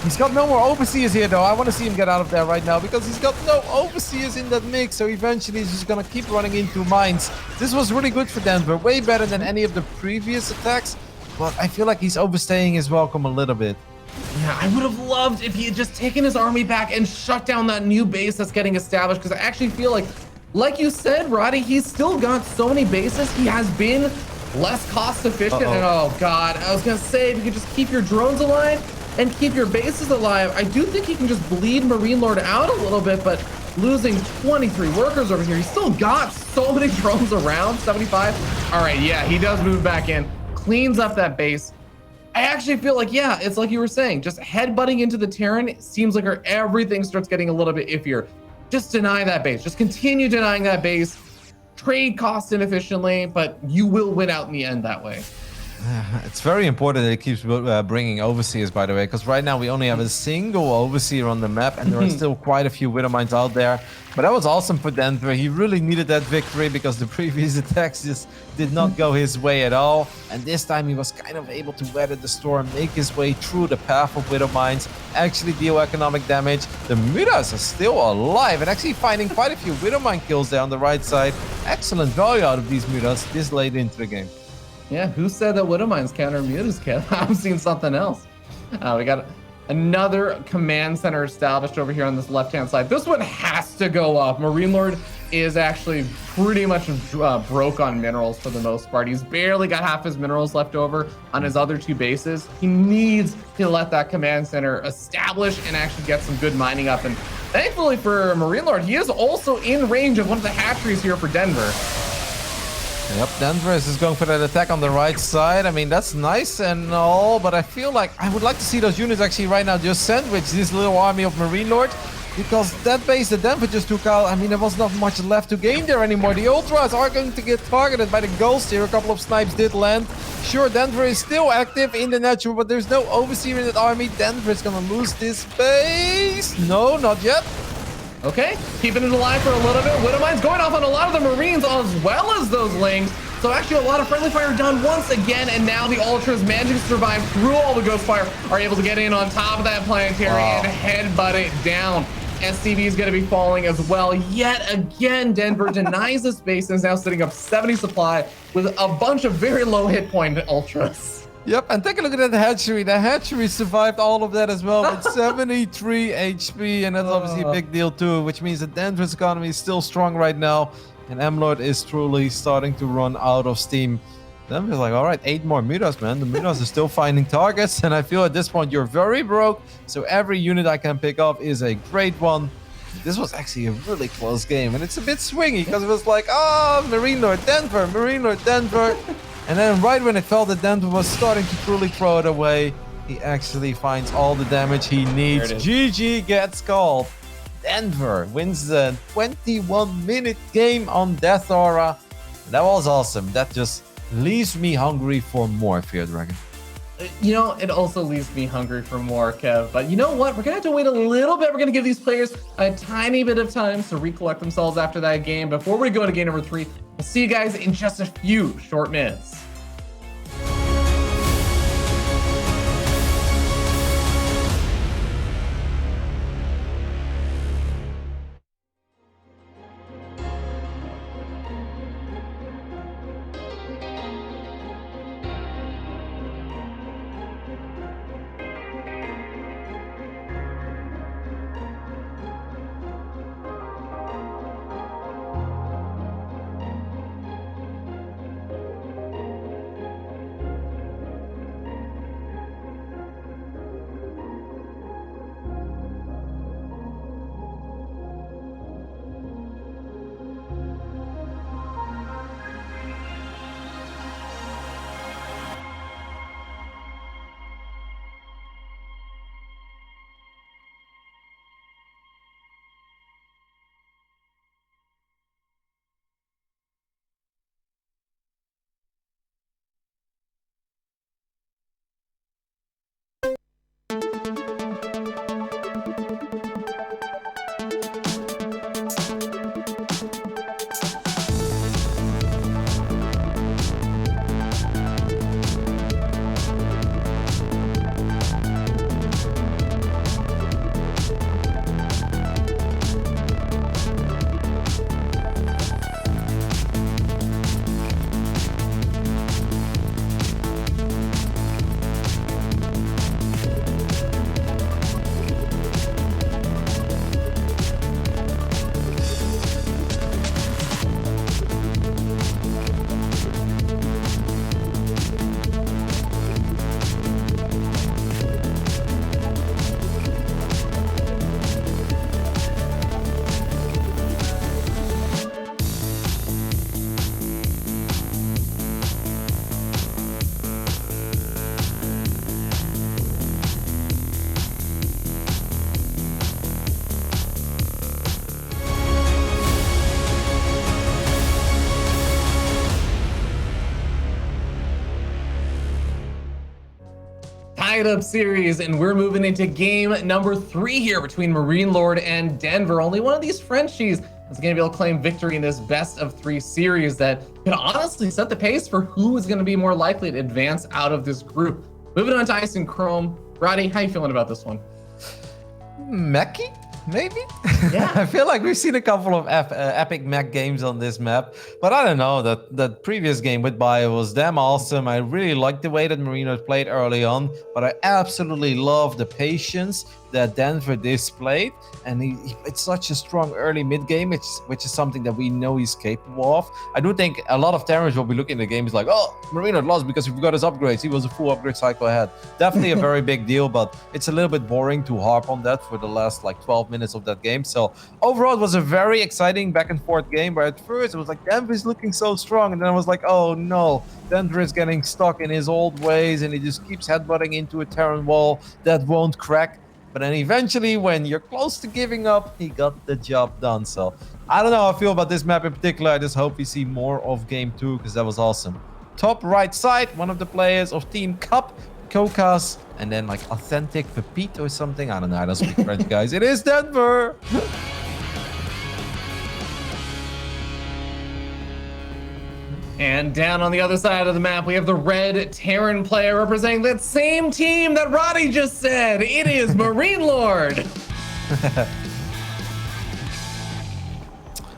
He's got no more overseers here, though. I want to see him get out of there right now because he's got no overseers in that mix. So eventually he's just going to keep running into mines. This was really good for Denver. Way better than any of the previous attacks. But I feel like he's overstaying his welcome a little bit. Yeah, I would have loved if he had just taken his army back and shut down that new base that's getting established, because I actually feel like you said, Roddy, he's still got so many bases. He has been less cost efficient. And oh God, I was going to say, if you could just keep your drones alive and keep your bases alive, I do think he can just bleed MarineLord out a little bit, but losing 23 workers over here, he's still got so many drones around, 75. All right, yeah, he does move back in, cleans up that base. I actually feel like, yeah, it's like you were saying, just headbutting into the Terran seems like everything starts getting a little bit iffier. Just deny that base. Just continue denying that base. Trade costs inefficiently, but you will win out in the end that way. It's very important that it keeps bringing overseers, by the way, because right now we only have a single overseer on the map, and there are still quite a few Widowmines out there. But that was awesome for Denver. He really needed that victory because the previous attacks just did not go his way at all. And this time he was kind of able to weather the storm, make his way through the path of Widowmines, actually deal economic damage. The Mutas are still alive and actually finding quite a few Widowmine kills there on the right side. Excellent value out of these Mutas this late into the game. Yeah, who said that Widowmines counter Mutas can? I'm seeing something else. We got another command center established over here on this left-hand side. This one has to go up. MarineLord is actually pretty much broke on minerals for the most part. He's barely got half his minerals left over on his other two bases. He needs to let that command center establish and actually get some good mining up. And thankfully for MarineLord, he is also in range of one of the hatcheries here for Denver. Yep, Denver is just going for that attack on the right side. I mean, that's nice and all, but I feel like I would like to see those units actually right now just sandwich this little army of MarineLord, because that base that Denver just took out, I mean, there was not much left to gain there anymore. The Ultras are going to get targeted by the Ghost here. A couple of snipes did land. Sure, Denver is still active in the natural, but there's no overseer in that army. Denver is going to lose this base. No, not yet. Okay, keeping it alive for a little bit. Widowmine's going off on a lot of the Marines as well as those Lings. So actually a lot of friendly fire done once again, and now the Ultras managing to survive through all the ghost fire, are able to get in on top of that planetary and headbutt it down. SCV is going to be falling as well. Yet again, Denver denies the space and is now sitting up 70 supply with a bunch of very low hit point Ultras. Yep, and take a look at that hatchery. The hatchery survived all of that as well with 73 HP, and that's obviously a big deal too, which means that Denver's economy is still strong right now, and MarineLord is truly starting to run out of steam. Denver's like, all right, 8 more Mutas, man. The Mutas are still finding targets, and I feel at this point you're very broke, so every unit I can pick up is a great one. This was actually a really close game, and it's a bit swingy because it was like, MarineLord, Denver, MarineLord, Denver. And then right when it felt that Denver was starting to truly throw it away, he actually finds all the damage he needs. GG gets called. Denver wins the 21-minute game on Death Aura. That was awesome. That just leaves me hungry for more, Fear Dragon. You know, it also leaves me hungry for more, Kev. But you know what? We're going to have to wait a little bit. We're going to give these players a tiny bit of time to recollect themselves after that game. Before we go to game number 3, we'll see you guys in just a few short minutes. tied-up series, and we're moving into game number 3 here between MarineLord and Denver. Only one of these Frenchies is going to be able to claim victory in this best-of-3 series that could honestly set the pace for who is going to be more likely to advance out of this group. Moving on to Ice and Chrome. Roddy, how you feeling about this one? Mechie? Maybe? Yeah. I feel like we've seen a couple of epic mech games on this map, but I don't know, that previous game with Bio was damn awesome. I really liked the way that MarineLord played early on, but I absolutely love the patience that Denver displayed, and it's such a strong early mid game, which is something that we know he's capable of. I do think a lot of Terrans will be looking at the games like, oh, MarineLord lost because we got his upgrades. He was a full upgrade cycle ahead. Definitely a very big deal, but it's a little bit boring to harp on that for the last like 12 minutes of that game. So overall, it was a very exciting back and forth game where at first it was like Denver's looking so strong, and then I was like, oh no, Denver is getting stuck in his old ways and he just keeps headbutting into a Terran wall that won't crack. But then eventually, when you're close to giving up, he got the job done. So I don't know how I feel about this map in particular. I just hope we see more of game 2 because that was awesome. Top right side, one of the players of Team Cup, Kokas, and then like Authentic Pepite or something. I don't know. I don't speak French, guys. It is Denver. And down on the other side of the map, we have the red Terran player representing that same team that Roddy just said. It is MarineLord.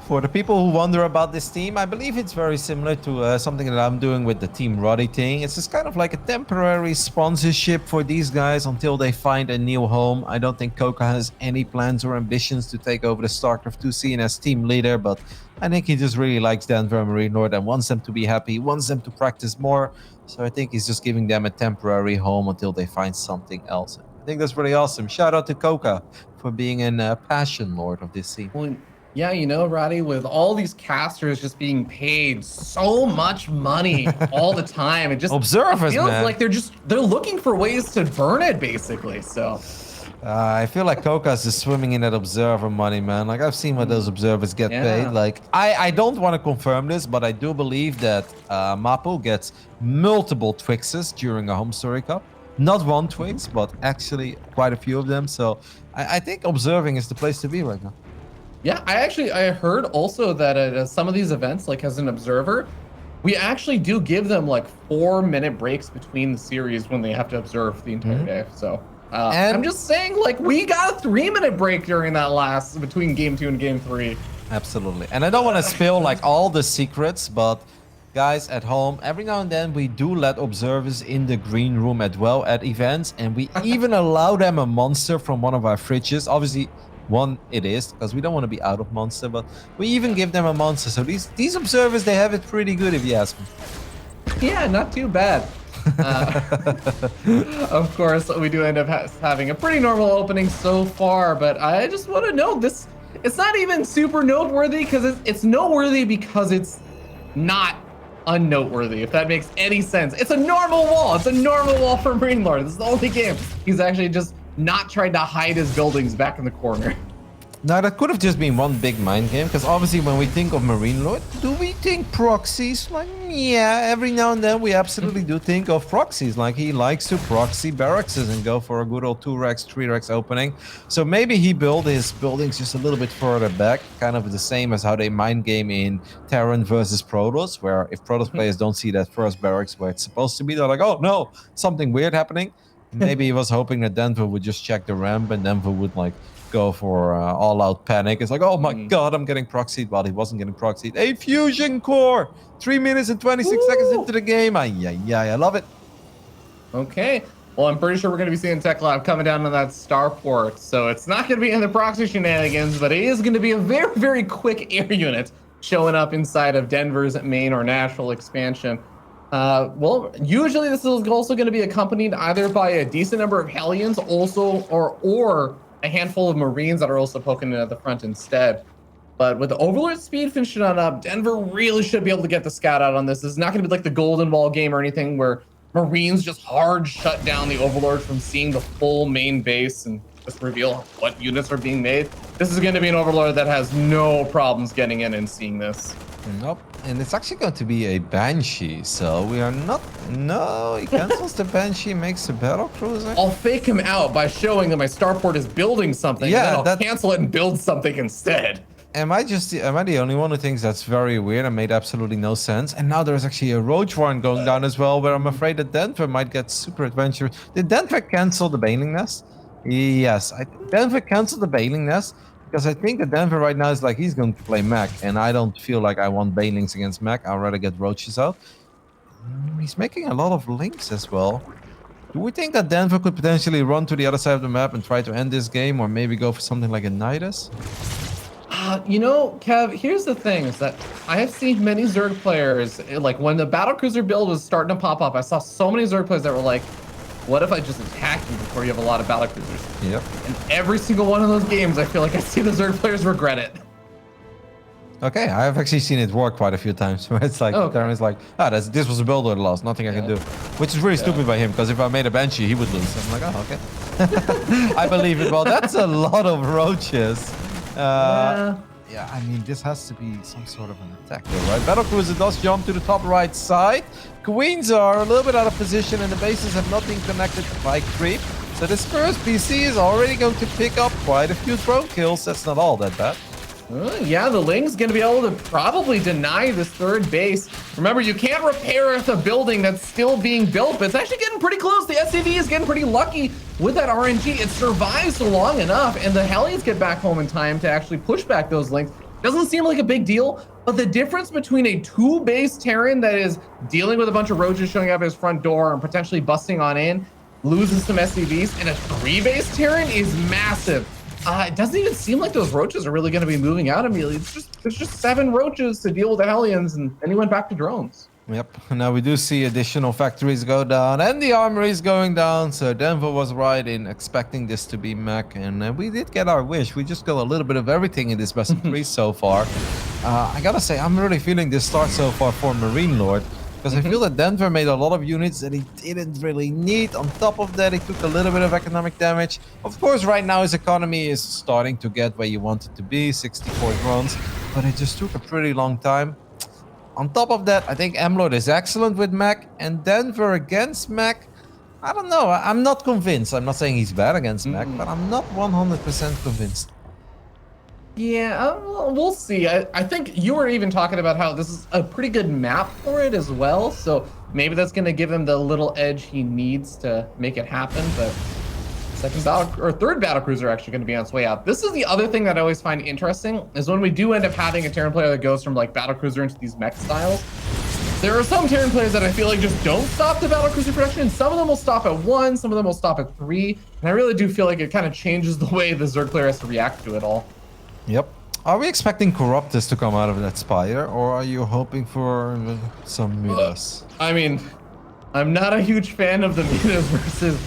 For the people who wonder about this team, I believe it's very similar to something that I'm doing with the Team Roddy thing. It's just kind of like a temporary sponsorship for these guys until they find a new home. I don't think Coca has any plans or ambitions to take over the StarCraft 2 scene as team leader, but I think he just really likes Denver and MarineLord and wants them to be happy. He wants them to practice more. So I think he's just giving them a temporary home until they find something else. I think that's really awesome. Shout out to Coca for being a passion lord of this scene. Well, yeah, you know, Roddy, with all these casters just being paid so much money all the time, it just Observers, feels man. like they're looking for ways to burn it, basically. So I feel like Kokas is swimming in that observer money, man. Like, I've seen what those observers get paid. Like, I don't want to confirm this, but I do believe that Mapu gets multiple Twixes during a Home Story Cup. Not one Twix, but actually quite a few of them. So I think observing is the place to be right now. yeah, I heard also that at some of these events, like as an observer, we actually do give them like 4-minute breaks between the series when they have to observe the entire day. So I'm just saying, like, we got a 3-minute break during that last between game 2 and game 3. Absolutely. And I don't want to spill like all the secrets, but guys at home, every now and then we do let observers in the green room as well at events, and we even allow them a monster from one of our fridges. Obviously, one it is, because we don't want to be out of monster, but we even give them a monster. So these observers, they have it pretty good if you ask me. Yeah, not too bad. Of course, we do end up having a pretty normal opening so far, but I just want to know this. It's not even super noteworthy because it's noteworthy because it's not unnoteworthy, if that makes any sense. It's a normal wall. It's a normal wall for MarineLord. This is the only game he's actually just not trying to hide his buildings back in the corner. Now, that could have just been one big mind game, because obviously when we think of MarineLord, do we think proxies? Like, yeah, every now and then we absolutely do think of proxies. Like, he likes to proxy barracks and go for a good old 2-rex, 3-rex opening. So maybe he built his buildings just a little bit further back, kind of the same as how they mind game in Terran versus Protoss, where if Protoss players don't see that first barracks where it's supposed to be, they're like, oh no, something weird happening. Maybe he was hoping that Denver would just check the ramp and Denver would like go for all-out panic. It's like, oh my god, I'm getting proxied. Well, he wasn't getting proxied. A fusion core! 3 minutes and 26 seconds into the game. I love it. Okay. Well, I'm pretty sure we're going to be seeing Tech Lab coming down on that starport. So it's not going to be in the proxy shenanigans, but it is going to be a very, very quick air unit showing up inside of Denver's main or natural expansion. Well, usually this is also going to be accompanied either by a decent number of Hellions also, or a handful of Marines that are also poking in at the front instead. But with the Overlord speed finishing on up, Denver really should be able to get the scout out on this. This is not going to be like the Golden Wall game or anything where Marines just hard shut down the Overlord from seeing the full main base and just reveal what units are being made. This is going to be an Overlord that has no problems getting in and seeing this. Nope. And it's actually going to be a Banshee, so we are not... No, he cancels the Banshee, makes a battle cruiser. I'll fake him out by showing that my starport is building something, Yeah, and then I'll cancel it and build something instead. Am I the only one who thinks that's very weird and made absolutely no sense? And now there's actually a Roach Warren going down as well, where I'm afraid that Denver might get super adventurous. Did Denver cancel the Bailing Nest? Yes, I think Denver canceled the Bailing Nest because I think that Denver right now is like he's going to play Mech, and I don't feel like I want Bailings against Mech. I'd rather get Roaches out. He's making a lot of links as well. Do we think that Denver could potentially run to the other side of the map and try to end this game, or maybe go for something like a Nidus? You know, Kev, here's the thing, is that I have seen many Zerg players, like when the battlecruiser build was starting to pop up, I saw so many Zerg players that were like, what if I just attack you before you have a lot of battlecruisers? Yep. And every single one of those games, I feel like I see the Zerg players regret it. Okay, I've actually seen it work quite a few times where it's like, Darren's like, this was a builder that lost, nothing I can do. Which is really stupid by him, because if I made a Banshee, he would lose. I'm like, oh, okay. I believe it. Well, that's a lot of roaches. Yeah, I mean, this has to be some sort of an attack though, right? Battlecruiser does jump to the top right side. Queens are a little bit out of position, and the bases have not been connected by creep. So this first PC is already going to pick up quite a few drone kills. That's not all that bad. Yeah, the Ling's going to be able to probably deny this third base. Remember, you can't repair a building that's still being built, but it's actually getting pretty close. The SCV is getting pretty lucky with that RNG. It survives long enough, and the Hellions get back home in time to actually push back those Lings. Doesn't seem like a big deal, but the difference between a 2-base Terran that is dealing with a bunch of roaches showing up at his front door and potentially busting on in, loses some SCVs, and a 3-base Terran is massive. It doesn't even seem like those roaches are really going to be moving out immediately. There's just 7 roaches to deal with the Hellions, and then he went back to drones. Yep. Now we do see additional factories go down, and the armory is going down. So Denver was right in expecting this to be Mech, and we did get our wish. We just got a little bit of everything in this best of 3 so far. I gotta say, I'm really feeling this start so far for MarineLord, because I feel that Denver made a lot of units that he didn't really need. On top of that, he took a little bit of economic damage. Of course, right now his economy is starting to get where you want it to be, 64 drones, but it just took a pretty long time. On top of that, I think MarineLord is excellent with Mech, and Denver against Mech, I don't know. I'm not convinced. I'm not saying he's bad against Mech, but I'm not 100% convinced. Yeah, we'll see. I think you were even talking about how this is a pretty good map for it as well, so maybe that's going to give him the little edge he needs to make it happen, but third battlecruiser actually going to be on its way out. This is the other thing that I always find interesting, is when we do end up having a Terran player that goes from like battlecruiser into these mech styles, there are some Terran players that I feel like just don't stop the battlecruiser production, and some of them will stop at 1, some of them will stop at 3, and I really do feel like it kind of changes the way the Zerg player has to react to it all. Yep. Are we expecting Corruptus to come out of that Spire, or are you hoping for some Midas? I mean, I'm not a huge fan of the Midas versus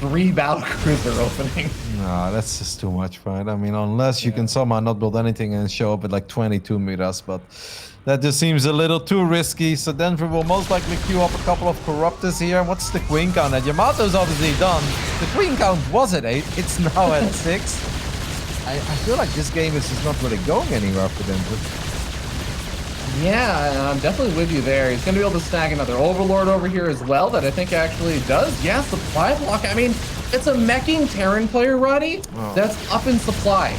3 battlecruiser opening. No, that's just too much, right? I mean, unless you can somehow not build anything and show up at like 22 Midas, but that just seems a little too risky. So Denver will most likely queue up a couple of Corruptus here. What's the Queen count at? Yamato's obviously done. The Queen count was at 8. It's now at 6. I feel like this game is just not really going anywhere for Denver. Yeah, I'm definitely with you there. He's going to be able to snag another Overlord over here as well that I think actually does. Yeah, supply block. I mean, it's a meching Terran player, Roddy, that's up in supply.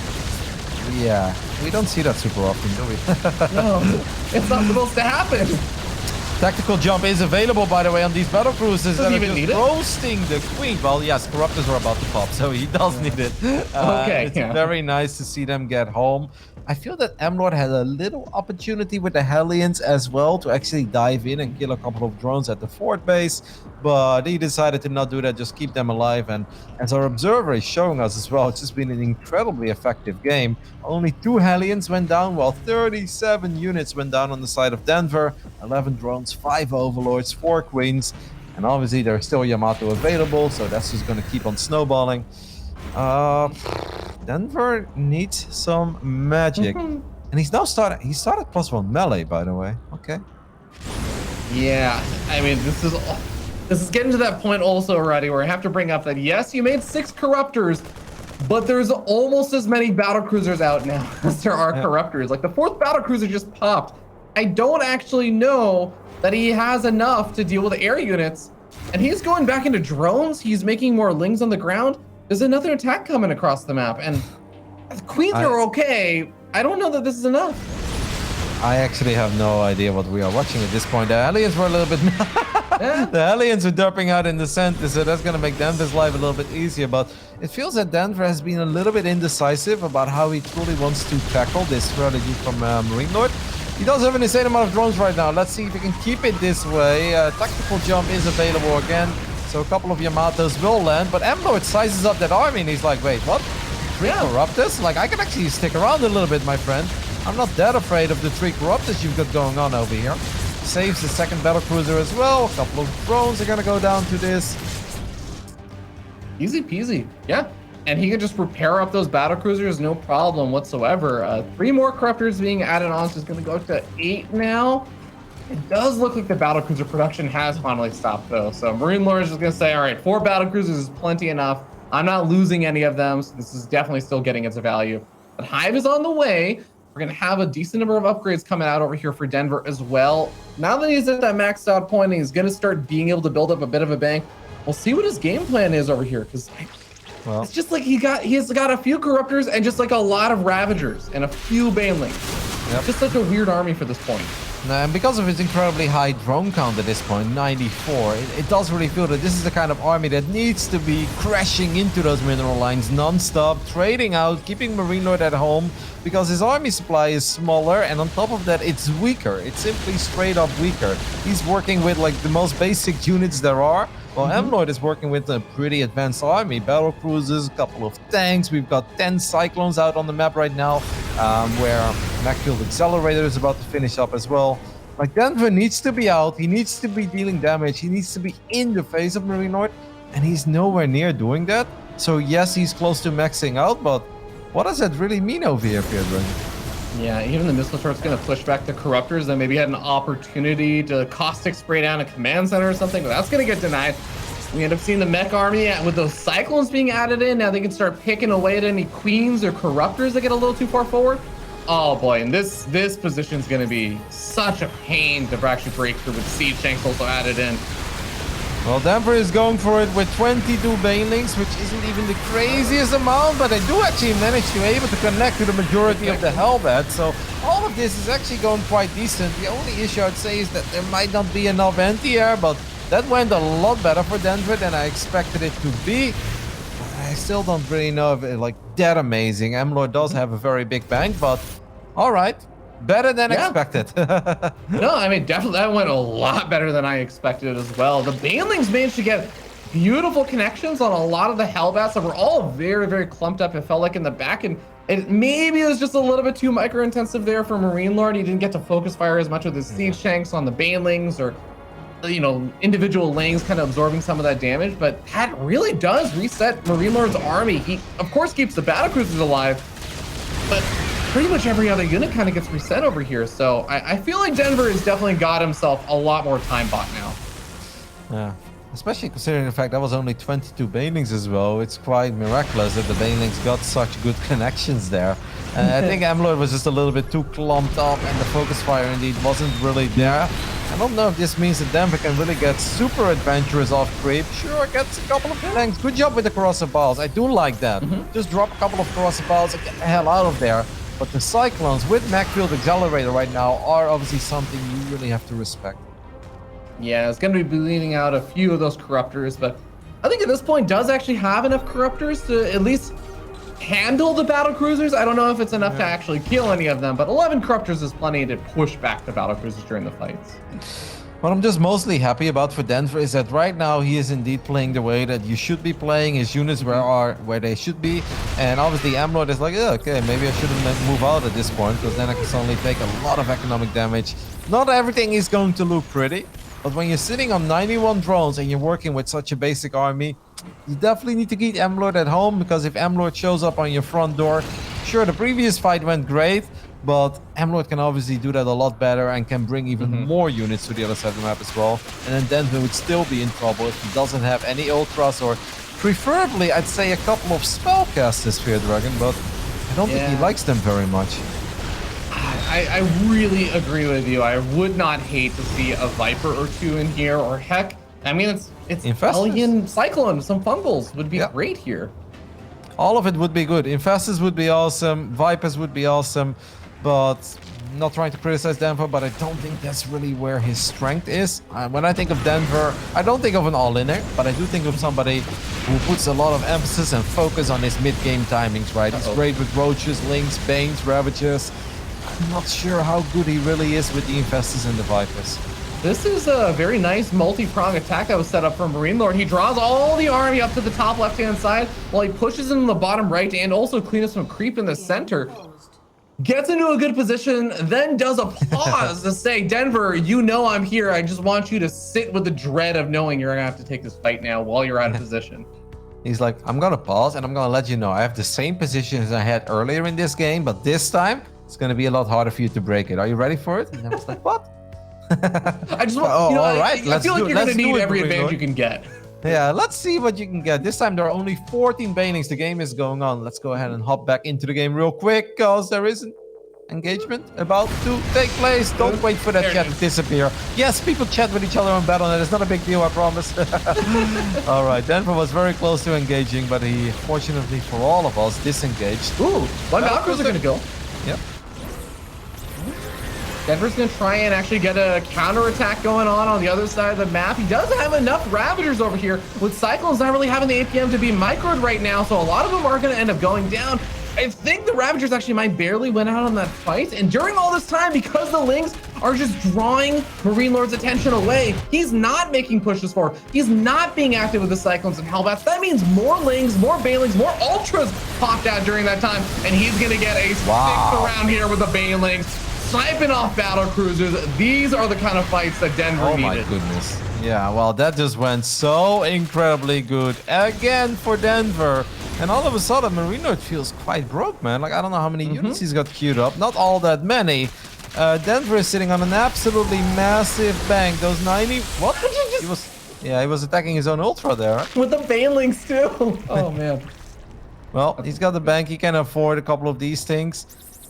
Yeah, we don't see that super often, do we? No, it's not supposed to happen. Tactical jump is available, by the way, on these battlecruisers that are just roasting the Queen. Well, yes, Corruptors are about to pop, so he does need it. Okay, it's very nice to see them get home. I feel that MarineLord had a little opportunity with the Hellions as well to actually dive in and kill a couple of drones at the fort base, but he decided to not do that, just keep them alive. And as our observer is showing us as well, it's just been an incredibly effective game. Only 2 Hellions went down, while 37 units went down on the side of Denver. 11 drones, 5 Overlords, 4 Queens, and obviously there's still Yamato available, so that's just going to keep on snowballing. Denver needs some magic. And he's now started +1 melee, by the way. Okay. Yeah, I mean, this is getting to that point also already where I have to bring up that yes, you made 6 Corruptors, but there's almost as many battlecruisers out now as there are Corruptors. Like the 4th battlecruiser just popped, I don't actually know that he has enough to deal with the air units. And he's going back into drones. He's making more lings on the ground. There's another attack coming across the map. And the queens are okay. I don't know that this is enough. I actually have no idea what we are watching at this point. The aliens were a little bit... The aliens are derping out in the center, so that's going to make Denver's life a little bit easier. But it feels that Denver has been a little bit indecisive about how he truly wants to tackle this strategy from MarineLord. He does have an insane amount of drones right now. Let's see if he can keep it this way. Tactical jump is available again, so a couple of Yamatos will land. But MLord sizes up that army and he's like, wait, what? Three Corruptors? Like, I can actually stick around a little bit, my friend. I'm not that afraid of the 3 Corruptors you've got going on over here. Saves the second battlecruiser as well. A couple of drones are going to go down to this. Easy peasy. Yeah. And he can just repair up those battlecruisers, no problem whatsoever. 3 more Corruptors being added on, so it's going to go up to 8 now. It does look like the battlecruiser production has finally stopped, though. So MarineLord is just going to say, all right, 4 battlecruisers is plenty enough. I'm not losing any of them, so this is definitely still getting its value. But Hive is on the way. We're going to have a decent number of upgrades coming out over here for Denver as well. Now that he's at that maxed out point, he's going to start being able to build up a bit of a bank. We'll see what his game plan is over here, because it's just like he's got a few Corruptors and just like a lot of Ravagers and a few Banelings. Yep. Just like a weird army for this point. And because of its incredibly high drone count at this point, 94, it does really feel that this is the kind of army that needs to be crashing into those mineral lines non-stop, trading out, keeping MarineLord at home, because his army supply is smaller, and on top of that, it's weaker. It's simply straight up weaker. He's working with like the most basic units there are, while MLord is working with a pretty advanced army, battle cruisers, a couple of tanks. We've got 10 Cyclones out on the map right now, where Macfield Accelerator is about to finish up as well. Like, Denver needs to be out, he needs to be dealing damage, he needs to be in the face of MarineLord, and he's nowhere near doing that. So yes, he's close to maxing out, but what does that really mean over here, Pedro? Yeah, even the missile turret's going to push back the Corruptors that maybe had an opportunity to caustic spray down a command center or something, but that's going to get denied. We end up seeing the mech army with those Cyclones being added in. Now they can start picking away at any Queens or Corruptors that get a little too far forward. Oh boy, and this position is going to be such a pain to actually break through with Siege Tanks also added in. Well, Denver is going for it with 22 Banelings, which isn't even the craziest amount, but they do actually manage to be able to connect to the majority of the Hellbat. So all of this is actually going quite decent. The only issue I'd say is that there might not be enough anti-air, but that went a lot better for Denver than I expected it to be. I still don't really know if it's like that amazing. MLord does have a very big bank, but all right. Better than expected. No, I mean, definitely that went a lot better than I expected as well. The Banelings managed to get beautiful connections on a lot of the Hellbats that were all very, very clumped up, it felt like, in the back. And maybe it was just a little bit too micro-intensive there for MarineLord. He didn't get to focus fire as much with his Siege Tanks on the Banelings or, you know, individual lanes kind of absorbing some of that damage. But that really does reset MarineLord's army. He, of course, keeps the battlecruisers alive, but pretty much every other unit kind of gets reset over here. So I feel like Denver has definitely got himself a lot more time bought now. Yeah, especially considering the fact that was only 22 Banelings as well. It's quite miraculous that the Banelings got such good connections there. I think MLord was just a little bit too clumped up, and the focus fire indeed wasn't really there. I don't know if this means that Denver can really get super adventurous off creep. Sure, gets a couple of things. Good job with the corrosive balls. I do like that. Just drop a couple of corrosive balls and get the hell out of there. But the Cyclones with Macfield Accelerator right now are obviously something you really have to respect. Yeah, it's going to be bleeding out a few of those Corruptors, but I think at this point does actually have enough Corruptors to at least handle the battlecruisers. I don't know if it's enough to actually kill any of them, but 11 Corruptors is plenty to push back the battlecruisers during the fights. What I'm just mostly happy about for Denver is that right now he is indeed playing the way that you should be playing. His units where they should be, and obviously MLord is like, yeah, okay, maybe I shouldn't move out at this point, because then I can suddenly take a lot of economic damage. Not everything is going to look pretty, but when you're sitting on 91 drones and you're working with such a basic army, you definitely need to keep MLord at home, because if MLord shows up on your front door, sure, the previous fight went great, but MLord can obviously do that a lot better and can bring even more units to the other side of the map as well. And then Denver would still be in trouble if he doesn't have any ultras, or preferably, I'd say, a couple of spellcasters, Fear Dragon, but I don't think he likes them very much. I really agree with you. I would not hate to see a Viper or two in here, or heck, I mean, it's Alien Cyclone. Some fungals would be great here. All of it would be good. Infestus would be awesome. Vipers would be awesome. But not trying to criticize Denver, but I don't think that's really where his strength is. When I think of Denver, I don't think of an all-inner, but I do think of somebody who puts a lot of emphasis and focus on his mid-game timings, right? He's great with Roaches, Lynx, Banes, Ravagers. I'm not sure how good he really is with the Infestus and the Vipers. This is a very nice multi-prong attack that was set up for MarineLord. He draws all the army up to the top left-hand side while he pushes in the bottom right and also clean up some creep in the center. Gets into a good position, then does a pause to say, Denver, you know I'm here. I just want you to sit with the dread of knowing you're gonna have to take this fight now while you're out of position. He's like, I'm gonna pause and I'm gonna let you know I have the same position as I had earlier in this game, but this time it's gonna be a lot harder for you to break it. Are you ready for it? And I was like, what? I just want, I feel like you're gonna need every advantage you can get. Yeah, let's see what you can get. This time there are only 14 banelings. The game is going on. Let's go ahead and hop back into the game real quick, because there is an engagement about to take place. Don't wait for that chat to disappear. Yes, people chat with each other on Battle.net. It's not a big deal, I promise. All right, Denver was very close to engaging, but he, fortunately for all of us, disengaged. Ooh, one Valkyries are going to go. Yep. Denver's going to try and actually get a counterattack going on the other side of the map. He does have enough Ravagers over here, with Cyclones not really having the APM to be microed right now, so a lot of them are going to end up going down. I think the Ravagers actually might barely win out on that fight, and during all this time, because the Lings are just drawing MarineLord's attention away, he's not making pushes forward. He's not being active with the Cyclones and Hellbats. That means more Lings, more Banelings, more Ultras popped out during that time, and he's going to get a 6th round here with the Banelings. Sniping off battle cruisers. These are the kind of fights that Denver needed. Oh my goodness. Yeah, well, that just went so incredibly good again for Denver. And all of a sudden, MarineLord feels quite broke, man. Like, I don't know how many units he's got queued up. Not all that many. Denver is sitting on an absolutely massive bank. Those 90... What? He was attacking his own Ultra there. With the Banelings, too. Oh, man. Well, he's got the bank. He can afford a couple of these things.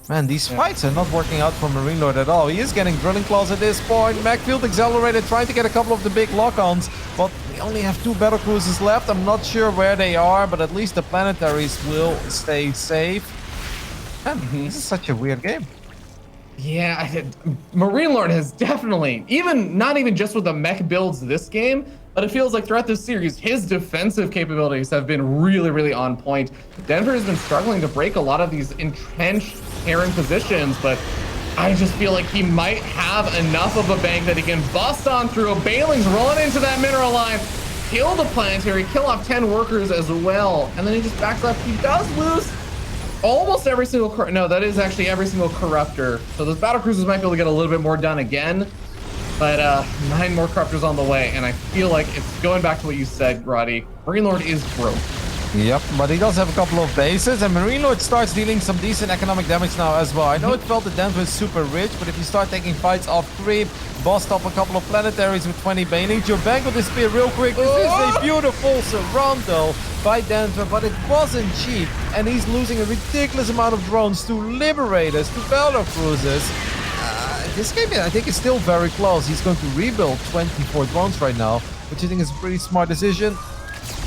Man, these fights are not working out for MarineLord at all. He is getting Drilling Claws at this point. Macfield Accelerated, trying to get a couple of the big lock-ons, but we only have 2 battle cruisers left. I'm not sure where they are, but at least the planetaries will stay safe. Man, this is such a weird game. Yeah, MarineLord has definitely, not even just with the mech builds this game, but it feels like throughout this series, his defensive capabilities have been really, really on point. Denver has been struggling to break a lot of these entrenched Terran positions, but I just feel like he might have enough of a bank that he can bust on through. Banelings rolling into that mineral line, kill the planetary, kill off 10 workers as well, and then he just backs up. He does lose almost every single, no, that is actually every single corruptor. So those battle cruisers might be able to get a little bit more done again. But 9 more corruptors on the way, and I feel like it's going back to what you said, Roddy. MarineLord is broke. Yep, but he does have a couple of bases, and MarineLord starts dealing some decent economic damage now as well. I know it felt that Denver is super rich, but if you start taking fights off creep, bust up a couple of planetaries with 20 banelings, your bank will disappear real quick. This is a beautiful Serrando by Denver, but it wasn't cheap, and he's losing a ridiculous amount of drones to Liberators, to battle cruisers. This game, I think, is still very close. He's going to rebuild 24 drones right now, which I think is a pretty smart decision.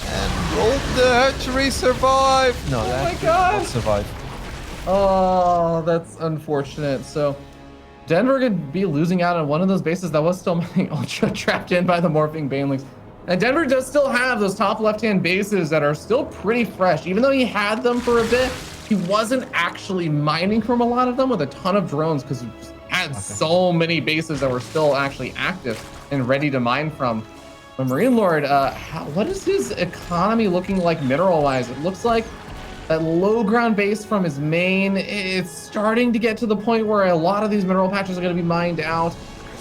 And will the hatchery survive? No, the hatchery won't survive. Oh, that's unfortunate. So Denver could be losing out on one of those bases that was still being ultra trapped in by the morphing banelings. And Denver does still have those top left-hand bases that are still pretty fresh. Even though he had them for a bit, he wasn't actually mining from a lot of them with a ton of drones, because he just had so many bases that were still actually active and ready to mine from. But MarineLord, what is his economy looking like mineral-wise? It looks like that low ground base from his main, it's starting to get to the point where a lot of these mineral patches are going to be mined out.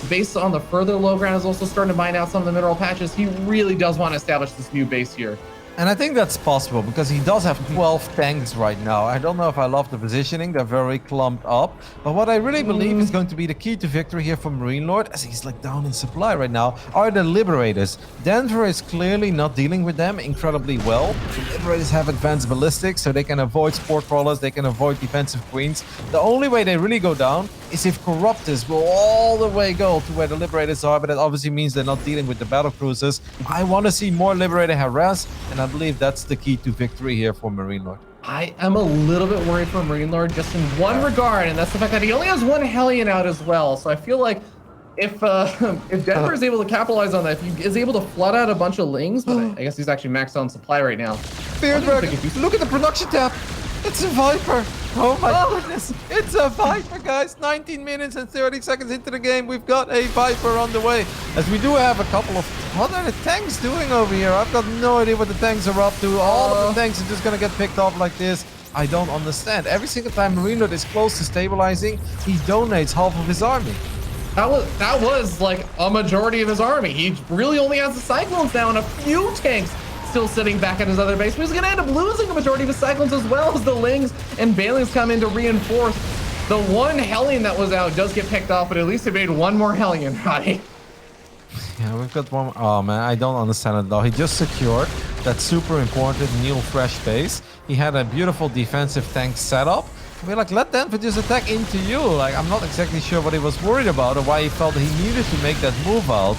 Based on the further low ground is also starting to mine out some of the mineral patches. He really does want to establish this new base here. And I think that's possible because he does have 12 tanks right now. I don't know if I love the positioning. They're very clumped up. But what I really believe is going to be the key to victory here for MarineLord, as he's like down in supply right now, are the Liberators. Denver is clearly not dealing with them incredibly well. The Liberators have advanced ballistics, so they can avoid sport crawlers, they can avoid defensive queens. The only way they really go down is if Corruptors will all the way go to where the Liberators are, but that obviously means they're not dealing with the battle cruisers. I want to see more Liberator harass, and I believe that's the key to victory here for MarineLord. I am a little bit worried for MarineLord just in one regard, and that's the fact that he only has one Hellion out as well. So I feel like if Denver is able to capitalize on that, if he is able to flood out a bunch of Lings, but I guess he's actually maxed out on supply right now. Look at the production tab. It's a Viper. Oh my goodness. It's a Viper, guys. 19 minutes and 30 seconds into the game. We've got a Viper on the way. As we do have a couple of... What are the tanks doing over here? I've got no idea what the tanks are up to. All of the tanks are just going to get picked off like this. I don't understand. Every single time MarineLord is close to stabilizing, he donates half of his army. That was like a majority of his army. He really only has the Cyclones now and a few tanks still sitting back at his other base. But he's going to end up losing a majority of his Cyclones as well as the Lings and Banelings come in to reinforce. The one Hellion that was out does get picked off, but at least it made one more Hellion, right? Yeah, we've got one. Oh man, I don't understand it though. He just secured that super important Neil Fresh base. He had a beautiful defensive tank setup. We're like, let Denver just attack into you. Like, I'm not exactly sure what he was worried about or why he felt that he needed to make that move out.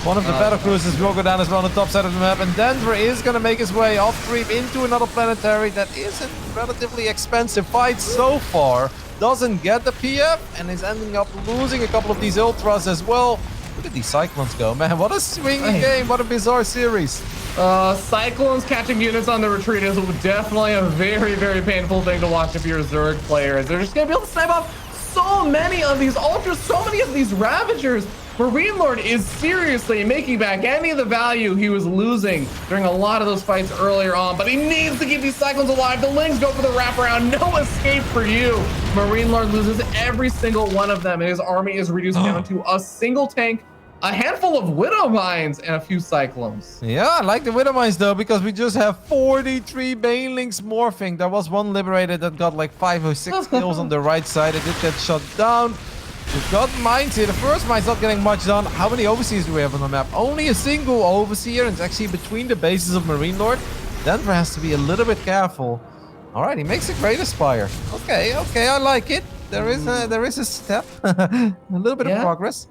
One of the battle cruisers will go down as well on the top side of the map, and Denver is going to make his way off creep into another planetary. That is a relatively expensive fight so far. Doesn't get the PF and is ending up losing a couple of these Ultras as well. Look at these Cyclones go, man. What a swinging game. What a bizarre series. Cyclones catching units on the retreat is definitely a very, very painful thing to watch if you're a Zerg player. They're just going to be able to snipe off so many of these Ultras, so many of these Ravagers. MarineLord is seriously making back any of the value he was losing during a lot of those fights earlier on, but he needs to keep these Cyclones alive. The Lings go for the wraparound. No escape for you. MarineLord loses every single one of them, and his army is reduced down to a single tank, a handful of Widow Mines, and a few Cyclones. Yeah, I like the Widow Mines though, because we just have 43 Banelings morphing. There was one Liberator that got like 5 or 6 kills on the right side. It did get shot down. We've got mines here. The first mine's not getting much done. How many overseers do we have on the map? Only a single overseer, and it's actually between the bases of MarineLord. Denver has to be a little bit careful. All right, he makes a great Aspire. Okay, I like it. There is a step, a little bit of progress.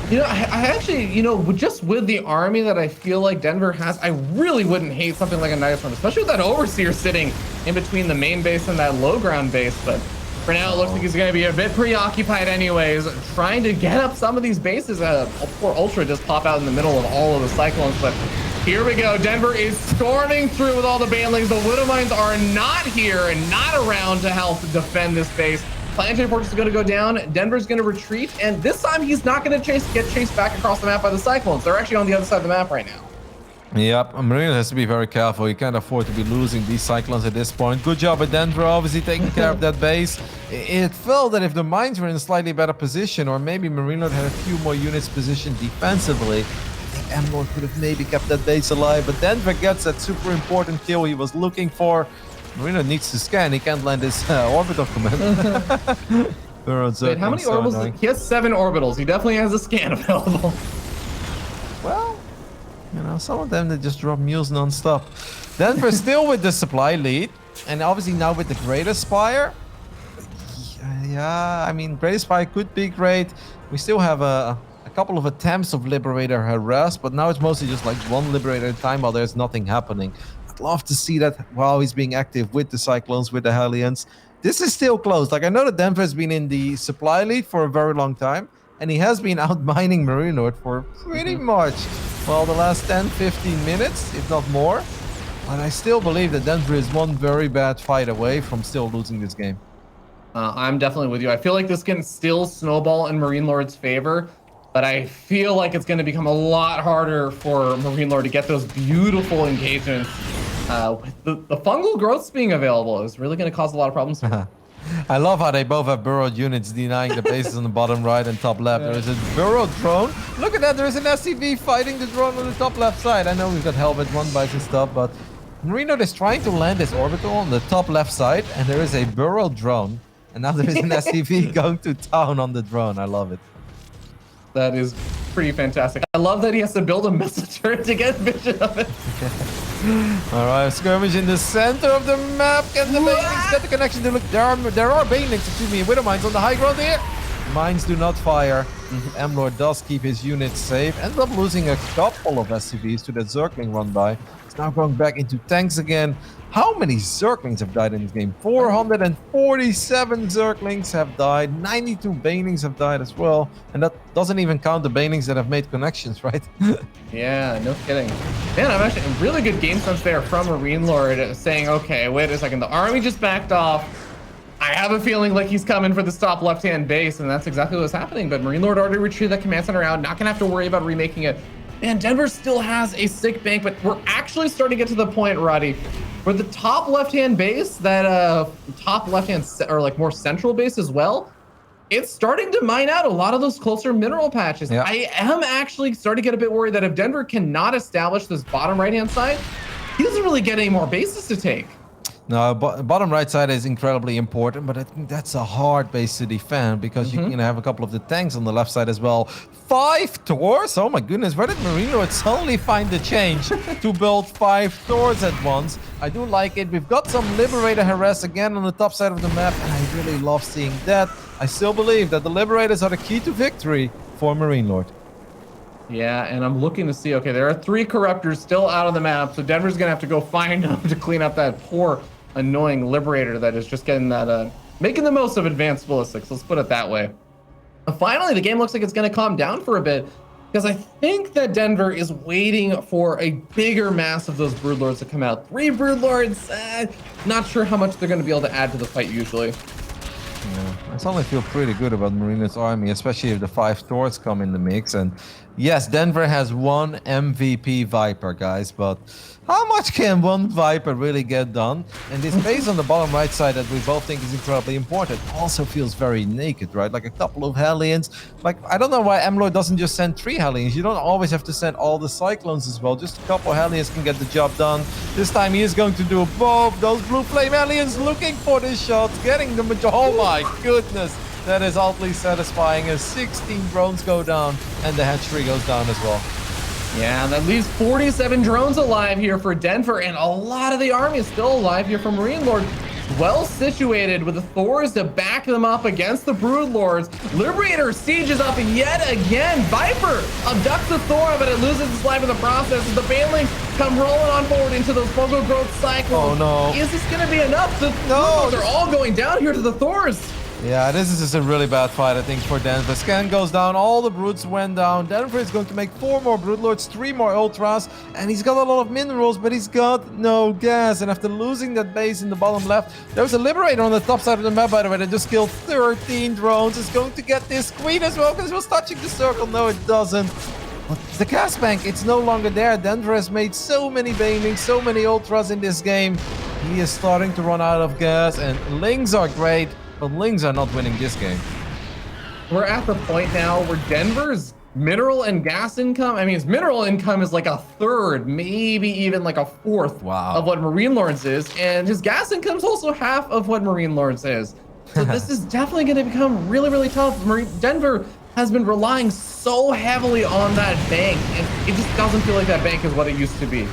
You know, I actually, you know, just with the army that I feel like Denver has, I really wouldn't hate something like a nice one, especially with that overseer sitting in between the main base and that low ground base. But for now, it looks like he's going to be a bit preoccupied anyways, trying to get up some of these bases. Poor Ultra just pop out in the middle of all of the Cyclones. But here we go. Denver is storming through with all the Banelings. The Widow Mines are not here and not around to help defend this base. Planetary Fortress is going to go down. Denver's going to retreat. And this time, he's not going to get chased back across the map by the Cyclones. They're actually on the other side of the map right now. Yep, Marine has to be very careful. You can't afford to be losing these Cyclones at this point. Good job at Denver, obviously taking care of that base. It felt that if the mines were in a slightly better position, or maybe MarineLord had a few more units positioned defensively, I think MLord could have maybe kept that base alive. But Denver gets that super important kill he was looking for. MarineLord needs to scan. He can't land his orbital command. Wait, how many orbitals? He has 7 orbitals. He definitely has a scan available. Well, you know, some of them, they just drop mules non-stop. Denver still with the supply lead. And obviously now with the Great Aspire. Yeah, I mean, Great Aspire could be great. We still have a couple of attempts of Liberator harass, but now it's mostly just like one Liberator at a time while there's nothing happening. I'd love to see that while he's being active with the Cyclones, with the Hellions. This is still close. Like, I know that Denver has been in the supply lead for a very long time, and he has been out mining MarineLord for pretty much, well, the last 10-15 minutes, if not more. But I still believe that Denver is one very bad fight away from still losing this game. I'm definitely with you. I feel like this can still snowball in MarineLord's favor, but I feel like it's going to become a lot harder for MarineLord to get those beautiful engagements. With the fungal growths being available is really going to cause a lot of problems here. I love how they both have burrowed units denying the bases on the bottom right and top left. There is a burrowed drone. Look at that. There is an SCV fighting the drone on the top left side. I know we've got Helmet 1 bites and stuff, but MarineLord is trying to land his orbital on the top left side, and there is a burrowed drone. And now there is an SCV going to town on the drone. I love it. That is pretty fantastic. I love that he has to build a messenger to get vision of it. All right, skirmish in the center of the map. Get the bases get the connection. There are banelings, excuse me, widow mines on the high ground here. Mines do not fire. MarineLord does keep his units safe. Ends up losing a couple of SCVs to that Zergling run by. It's now going back into tanks again. How many Zerglings have died in this game? 447 Zerglings have died. 92 banelings have died as well. And that doesn't even count the banelings that have made connections, right? Yeah, no kidding. Man, I'm actually a really good game sense there from MarineLord saying, okay, wait a second, the army just backed off. I have a feeling like he's coming for the top left-hand base, and that's exactly what's happening. But MarineLord already retrieved that command center out, not gonna have to worry about remaking it. Man, Denver still has a sick bank, but we're actually starting to get to the point, Roddy, where the top left-hand base, that top left-hand or like more central base as well, it's starting to mine out a lot of those closer mineral patches. Yeah. I am actually starting to get a bit worried that if Denver cannot establish this bottom right-hand side, he doesn't really get any more bases to take. No, bottom right side is incredibly important, but I think that's a hard base to defend because you can have a couple of the tanks on the left side as well. 5 Thors? Oh my goodness, where did MarineLord suddenly find the change to build 5 Thors at once? I do like it. We've got some Liberator harass again on the top side of the map, and I really love seeing that. I still believe that the Liberators are the key to victory for MarineLord. Yeah, and I'm looking to see, okay, there are 3 Corruptors still out of the map, so Denver's gonna have to go find them to clean up that poor, annoying Liberator that is just getting that, making the most of advanced ballistics, let's put it that way. Finally, the game looks like it's gonna calm down for a bit, because I think that Denver is waiting for a bigger mass of those Broodlords to come out. 3 Broodlords, not sure how much they're gonna be able to add to the fight usually. Yeah, I suddenly feel pretty good about MarineLord's army, especially if the 5 Thors come in the mix. And yes, Denver has 1 MVP Viper, guys, but how much can 1 Viper really get done? And this base on the bottom right side that we both think is incredibly important also feels very naked, right? Like a couple of Hellions. Like, I don't know why MarineLord doesn't just send 3 Hellions. You don't always have to send all the Cyclones as well. Just a couple of Hellions can get the job done. This time he is going to do both. Those Blue Flame Hellions looking for this shot, getting the majority. Oh my goodness. That is oddly satisfying as 16 drones go down and the hatchery goes down as well. Yeah, that leaves 47 drones alive here for Denver, and a lot of the army is still alive here for MarineLord. Well situated with the Thors to back them up against the Broodlords. Liberator sieges up yet again. Viper abducts the Thor, but it loses its life in the process as the Banelings come rolling on forward into those Fungal Growth Cyclones. Oh no. Is this gonna be enough? The Broodlords are all going down here to the Thors. Yeah, this is just a really bad fight, I think, for Denver. Scan goes down, all the Broods went down. Denver is going to make 4 more Broodlords, 3 more Ultras, and he's got a lot of minerals, but he's got no gas. And after losing that base in the bottom left, there's a Liberator on the top side of the map, by the way, that just killed 13 drones. It's going to get this queen as well, because it was touching the circle. No, it doesn't. But the gas bank, it's no longer there. Denver has made so many Banelings, so many Ultras in this game. He is starting to run out of gas, and Lings are great. But Lings are not winning this game. We're at the point now where Denver's mineral and gas income, I mean, his mineral income is like a third, maybe even like a fourth of what MarineLord's is. And his gas income is also half of what MarineLord's is. So this is definitely going to become really, really tough. Denver has been relying so heavily on that bank, and it just doesn't feel like that bank is what it used to be.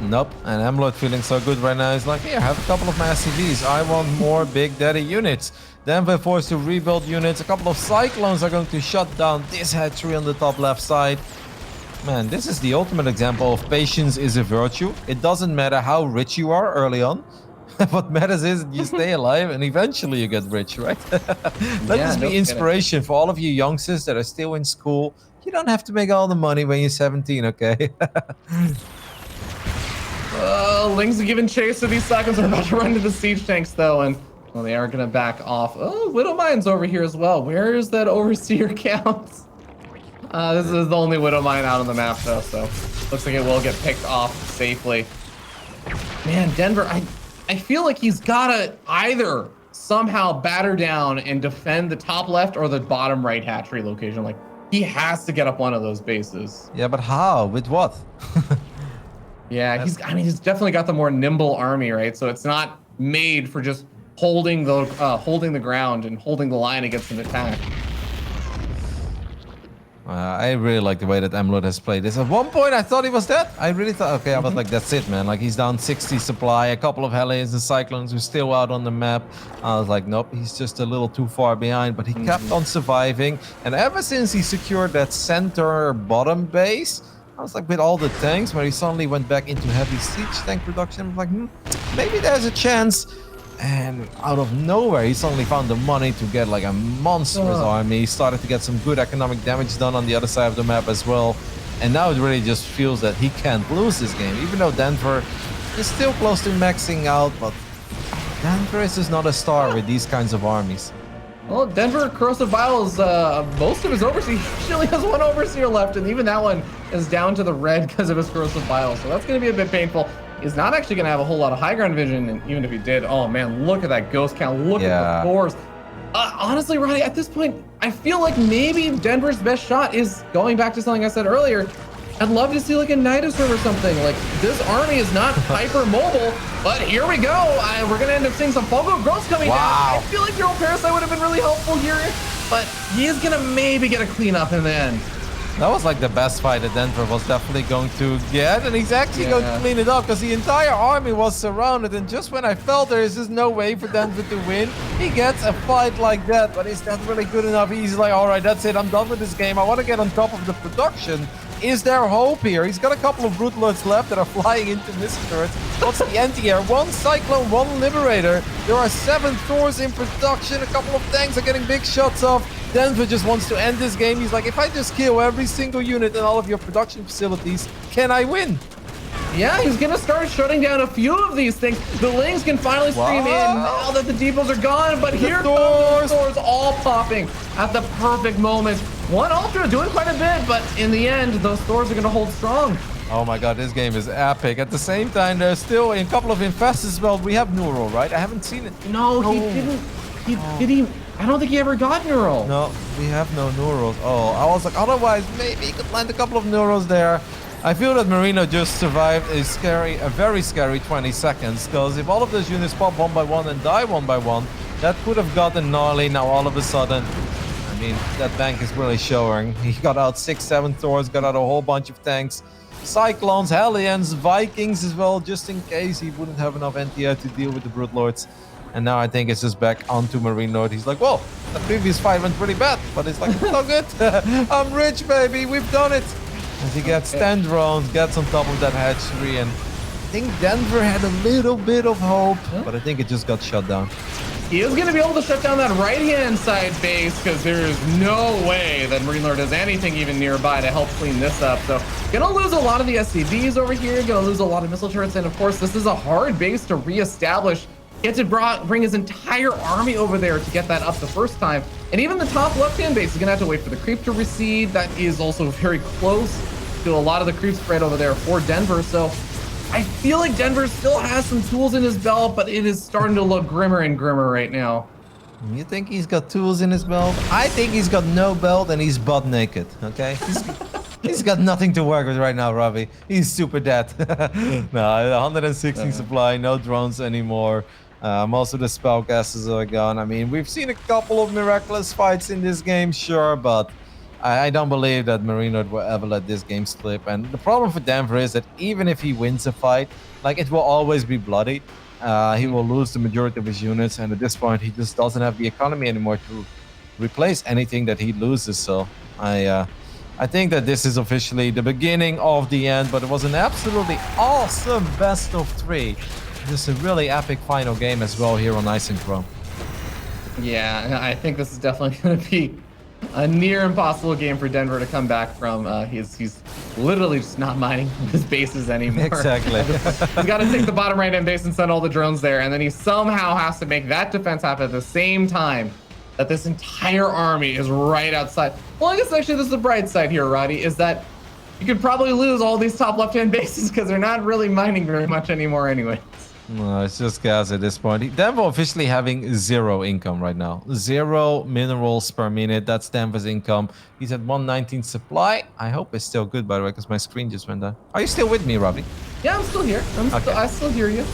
Nope, and MarineLord feeling so good right now. He's like, here, have a couple of my SCVs. I want more Big Daddy units. Denver forced to rebuild units. A couple of Cyclones are going to shut down this hatchery on the top left side. Man, this is the ultimate example of patience is a virtue. It doesn't matter how rich you are early on. What matters is you stay alive and eventually you get rich, right? Let this be inspiration for all of you youngsters that are still in school. You don't have to make all the money when you're 17, okay? Lings are giving chase to these Cyclones. Are about to run to the siege tanks though, and well, they are gonna back off. Oh, Widow Mine's over here as well. Where is that Overseer count? This is the only Widow Mine out on the map though, so looks like it will get picked off safely. Man, Denver, I feel like he's gotta either somehow batter down and defend the top left or the bottom right hatchery location. Like, he has to get up one of those bases. Yeah, but how? With what? Yeah, he's definitely got the more nimble army, right? So it's not made for just holding the ground and holding the line against an attack. I really like the way that MarineLord has played this. At one point, I thought he was dead. I really thought, okay, I was like, that's it, man. Like, he's down 60 supply, a couple of Hellions and Cyclones who are still out on the map. I was like, nope, he's just a little too far behind, but he kept on surviving. And ever since he secured that center bottom base, I was like, with all the tanks, where he suddenly went back into heavy siege tank production, I was like, maybe there's a chance. And out of nowhere, he suddenly found the money to get like a monstrous army. He started to get some good economic damage done on the other side of the map as well. And now it really just feels that he can't lose this game, even though Denver is still close to maxing out. But Denver is just not a star with these kinds of armies. Well, Denver Corrosive Vials, most of his overseer, he only has one overseer left, and even that one is down to the red because of his Corrosive Vials. So that's going to be a bit painful. He's not actually going to have a whole lot of high ground vision, and even if he did, oh man, look at that ghost count. Look at the Thors. Honestly, Roddy, at this point, I feel like maybe Denver's best shot is going back to something I said earlier. I'd love to see like a Nidustorm or something. Like, this army is not hyper mobile, but here we go. We're going to end up seeing some Fungal Growths coming down. I feel like Neural Parasite would have been really helpful here, but he is going to maybe get a cleanup in the end. That was like the best fight that Denver was definitely going to get, and he's actually going to clean it up because the entire army was surrounded, and just when I felt there is just no way for Denver to win, he gets a fight like that. But is that really good enough? He's like, all right, that's it, I'm done with this game. I want to get on top of the production. Is there hope here? He's got a couple of Broodlords left that are flying into missile turrets. What's the anti-air? One Cyclone, one Liberator. There are 7 Thors in production. A couple of tanks are getting big shots off. Denver just wants to end this game. He's like, if I just kill every single unit in all of your production facilities, can I win? Yeah, he's gonna start shutting down a few of these things. The Lings can finally stream in now that the depots are gone, but here comes the Thors all popping at the perfect moment. One Ultra doing quite a bit, but in the end, those Thors are gonna hold strong. Oh my god, this game is epic. At the same time, there's still a couple of Infested as well. We have Neural, right? I haven't seen it. No, he didn't. Did he? I don't think he ever got Neural. No, we have no Neurals. Oh, I was like, otherwise, maybe he could land a couple of Neurals there. I feel that Marino just survived a very scary 20 seconds, because if all of those units pop one by one and die one by one, that could have gotten gnarly. Now all of a sudden, I mean, that bank is really showing. He got out 6-7 Thors, got out a whole bunch of tanks. Cyclones, Hellions, Vikings as well, just in case he wouldn't have enough NTR to deal with the Broodlords. And now I think it's just back onto MarineLord. He's like, well, the previous fight went pretty bad, but it's like, it's not good. I'm rich, baby. We've done it. As he gets 10 drones, gets on top of that hatchery, and I think Denver had a little bit of hope, but I think it just got shut down. He is going to be able to shut down that right-hand side base because there is no way that MarineLord has anything even nearby to help clean this up. So going to lose a lot of the SCVs over here, going to lose a lot of missile turrets, and of course, this is a hard base to reestablish. He had to bring his entire army over there to get that up the first time. And even the top left-hand base is going to have to wait for the creep to recede. That is also very close to a lot of the creep spread over there for Denver. So I feel like Denver still has some tools in his belt, but it is starting to look grimmer and grimmer right now. You think he's got tools in his belt? I think he's got no belt and he's butt naked, okay? He's got nothing to work with right now, Ravi. He's super dead. No, 116 supply, no drones anymore. Most of the spellcasters are gone. I mean, we've seen a couple of miraculous fights in this game, sure, but I don't believe that MarineLord will ever let this game slip. And the problem for Denver is that even if he wins a fight, like, it will always be bloody. He will lose the majority of his units, and at this point, he just doesn't have the economy anymore to replace anything that he loses. So I think that this is officially the beginning of the end, but it was an absolutely awesome best of 3. Just a really epic final game as well here on Ice and Chrome. Yeah, I think this is definitely going to be a near impossible game for Denver to come back from. He's literally just not mining his bases anymore. Exactly. He's got to take the bottom right-hand base and send all the drones there, and then he somehow has to make that defense happen at the same time that this entire army is right outside. Well, I guess actually this is the bright side here, Roddy, is that you could probably lose all these top left-hand bases because they're not really mining very much anymore anyway. No, it's just gas at this point. Denver officially having 0 income right now. 0 minerals per minute. That's Denver's income. He's at 119 supply. I hope it's still good, by the way, because my screen just went down. Are you still with me, Robbie? Yeah, I'm still here. I still hear you.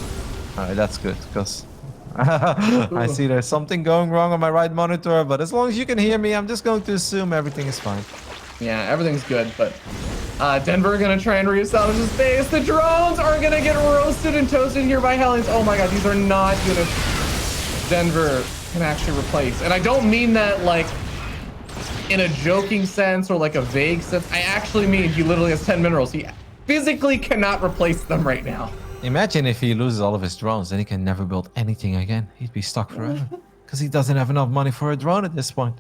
All right, that's good, because I see there's something going wrong on my right monitor, but as long as you can hear me, I'm just going to assume everything is fine. Yeah, everything's good, but Denver are gonna try and reestablish his base. The drones are gonna get roasted and toasted here by Hellions. Oh my god, these are not units Denver can actually replace. And I don't mean that like in a joking sense or like a vague sense. I actually mean he literally has 10 minerals. He physically cannot replace them right now. Imagine if he loses all of his drones, then he can never build anything again. He'd be stuck forever. Because he doesn't have enough money for a drone at this point.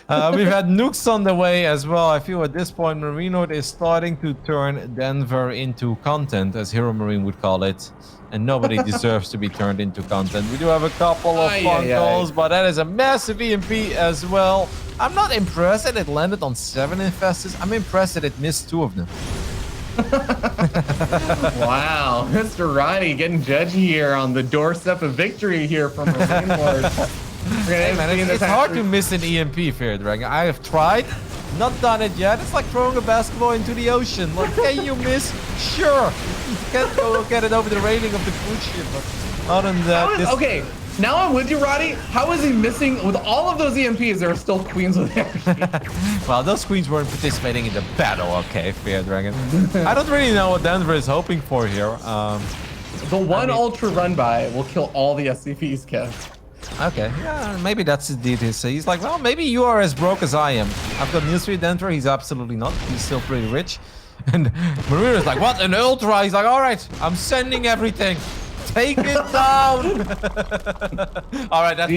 We've had nukes on the way as well. I feel at this point, MarineLord is starting to turn Denver into content, as Hero Marine would call it. And nobody deserves to be turned into content. We do have a couple of fun goals, but that is a massive EMP as well. I'm not impressed that it landed on 7 infestors. I'm impressed that it missed 2 of them. Wow, Mr. Roddy getting judgy here on the doorstep of victory here from MarineLord. Hey man, it's hard to miss an EMP, Fair Dragon. I have tried, not done it yet. It's like throwing a basketball into the ocean. Like, can you miss? Sure. You can't go get it over the railing of the cruise ship. But other than that, okay. Now I'm with you, Roddy. How is he missing with all of those EMPs? There are still queens with energy. Well, those queens weren't participating in the battle. Okay, Fair Dragon. I don't really know what Denver is hoping for here. The one ultra run by will kill all the SCPs, Kev. Okay, yeah, maybe that's indeed his. He's like, well, maybe you are as broke as I am. I've got news for you, Denver. He's absolutely not. He's still pretty rich. And Marina is like, what, an ultra? He's like, all right, I'm sending everything. Take it down. All right, that's